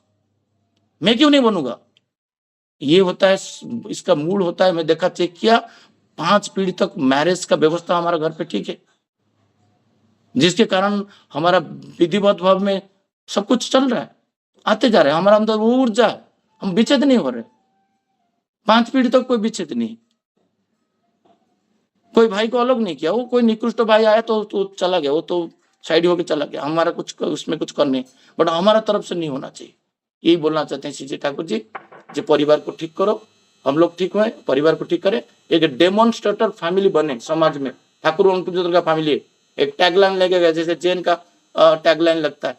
Speaker 3: मैं क्यों नहीं बनूंगा? ये होता है, इसका मूल होता है। मैं देखा, चेक किया, 5 पीढ़ी तक मैरिज का व्यवस्था हमारा घर पे ठीक है, जिसके कारण हमारा विधिवत भाव में सब कुछ चल रहा है, आते जा रहे हैं। हमारा अंदर वो ऊर्जा है, हम विच्छेद नहीं हो रहे। 5 पीढ़ी तक कोई विच्छेद नहीं, कोई भाई को अलग नहीं किया। वो कोई निकृष्ट भाई आया तो चला गया, वो तो साइड होके चला गया, हमारा कुछ उसमें कुछ करने, बट हमारा तरफ से नहीं होना चाहिए। यही बोलना चाहते हैं सीजे ठाकुर जी, जो परिवार को ठीक करो, हम लोग ठीक हुए, परिवार को ठीक करें, एक डेमोन्स्ट्रेटर फैमिली बने समाज में। ठाकुर उनकी का फैमिली एक टैगलाइन लेके गए, जैसे जैन का टैगलाइन लगता है।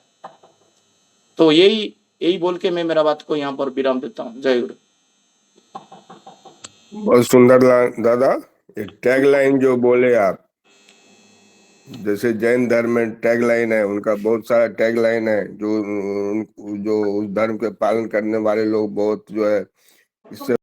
Speaker 3: तो यही बोल के मैं मेरा बात को यहाँ पर विराम देता हूँ। जय गुरु।
Speaker 1: बहुत सुंदर दादा, एक टैग लाइन जो बोले आप, जैसे जैन धर्म में टैग लाइन है, उनका बहुत सारा टैग लाइन है, जो उस धर्म के पालन करने वाले लोग बहुत जो है इससे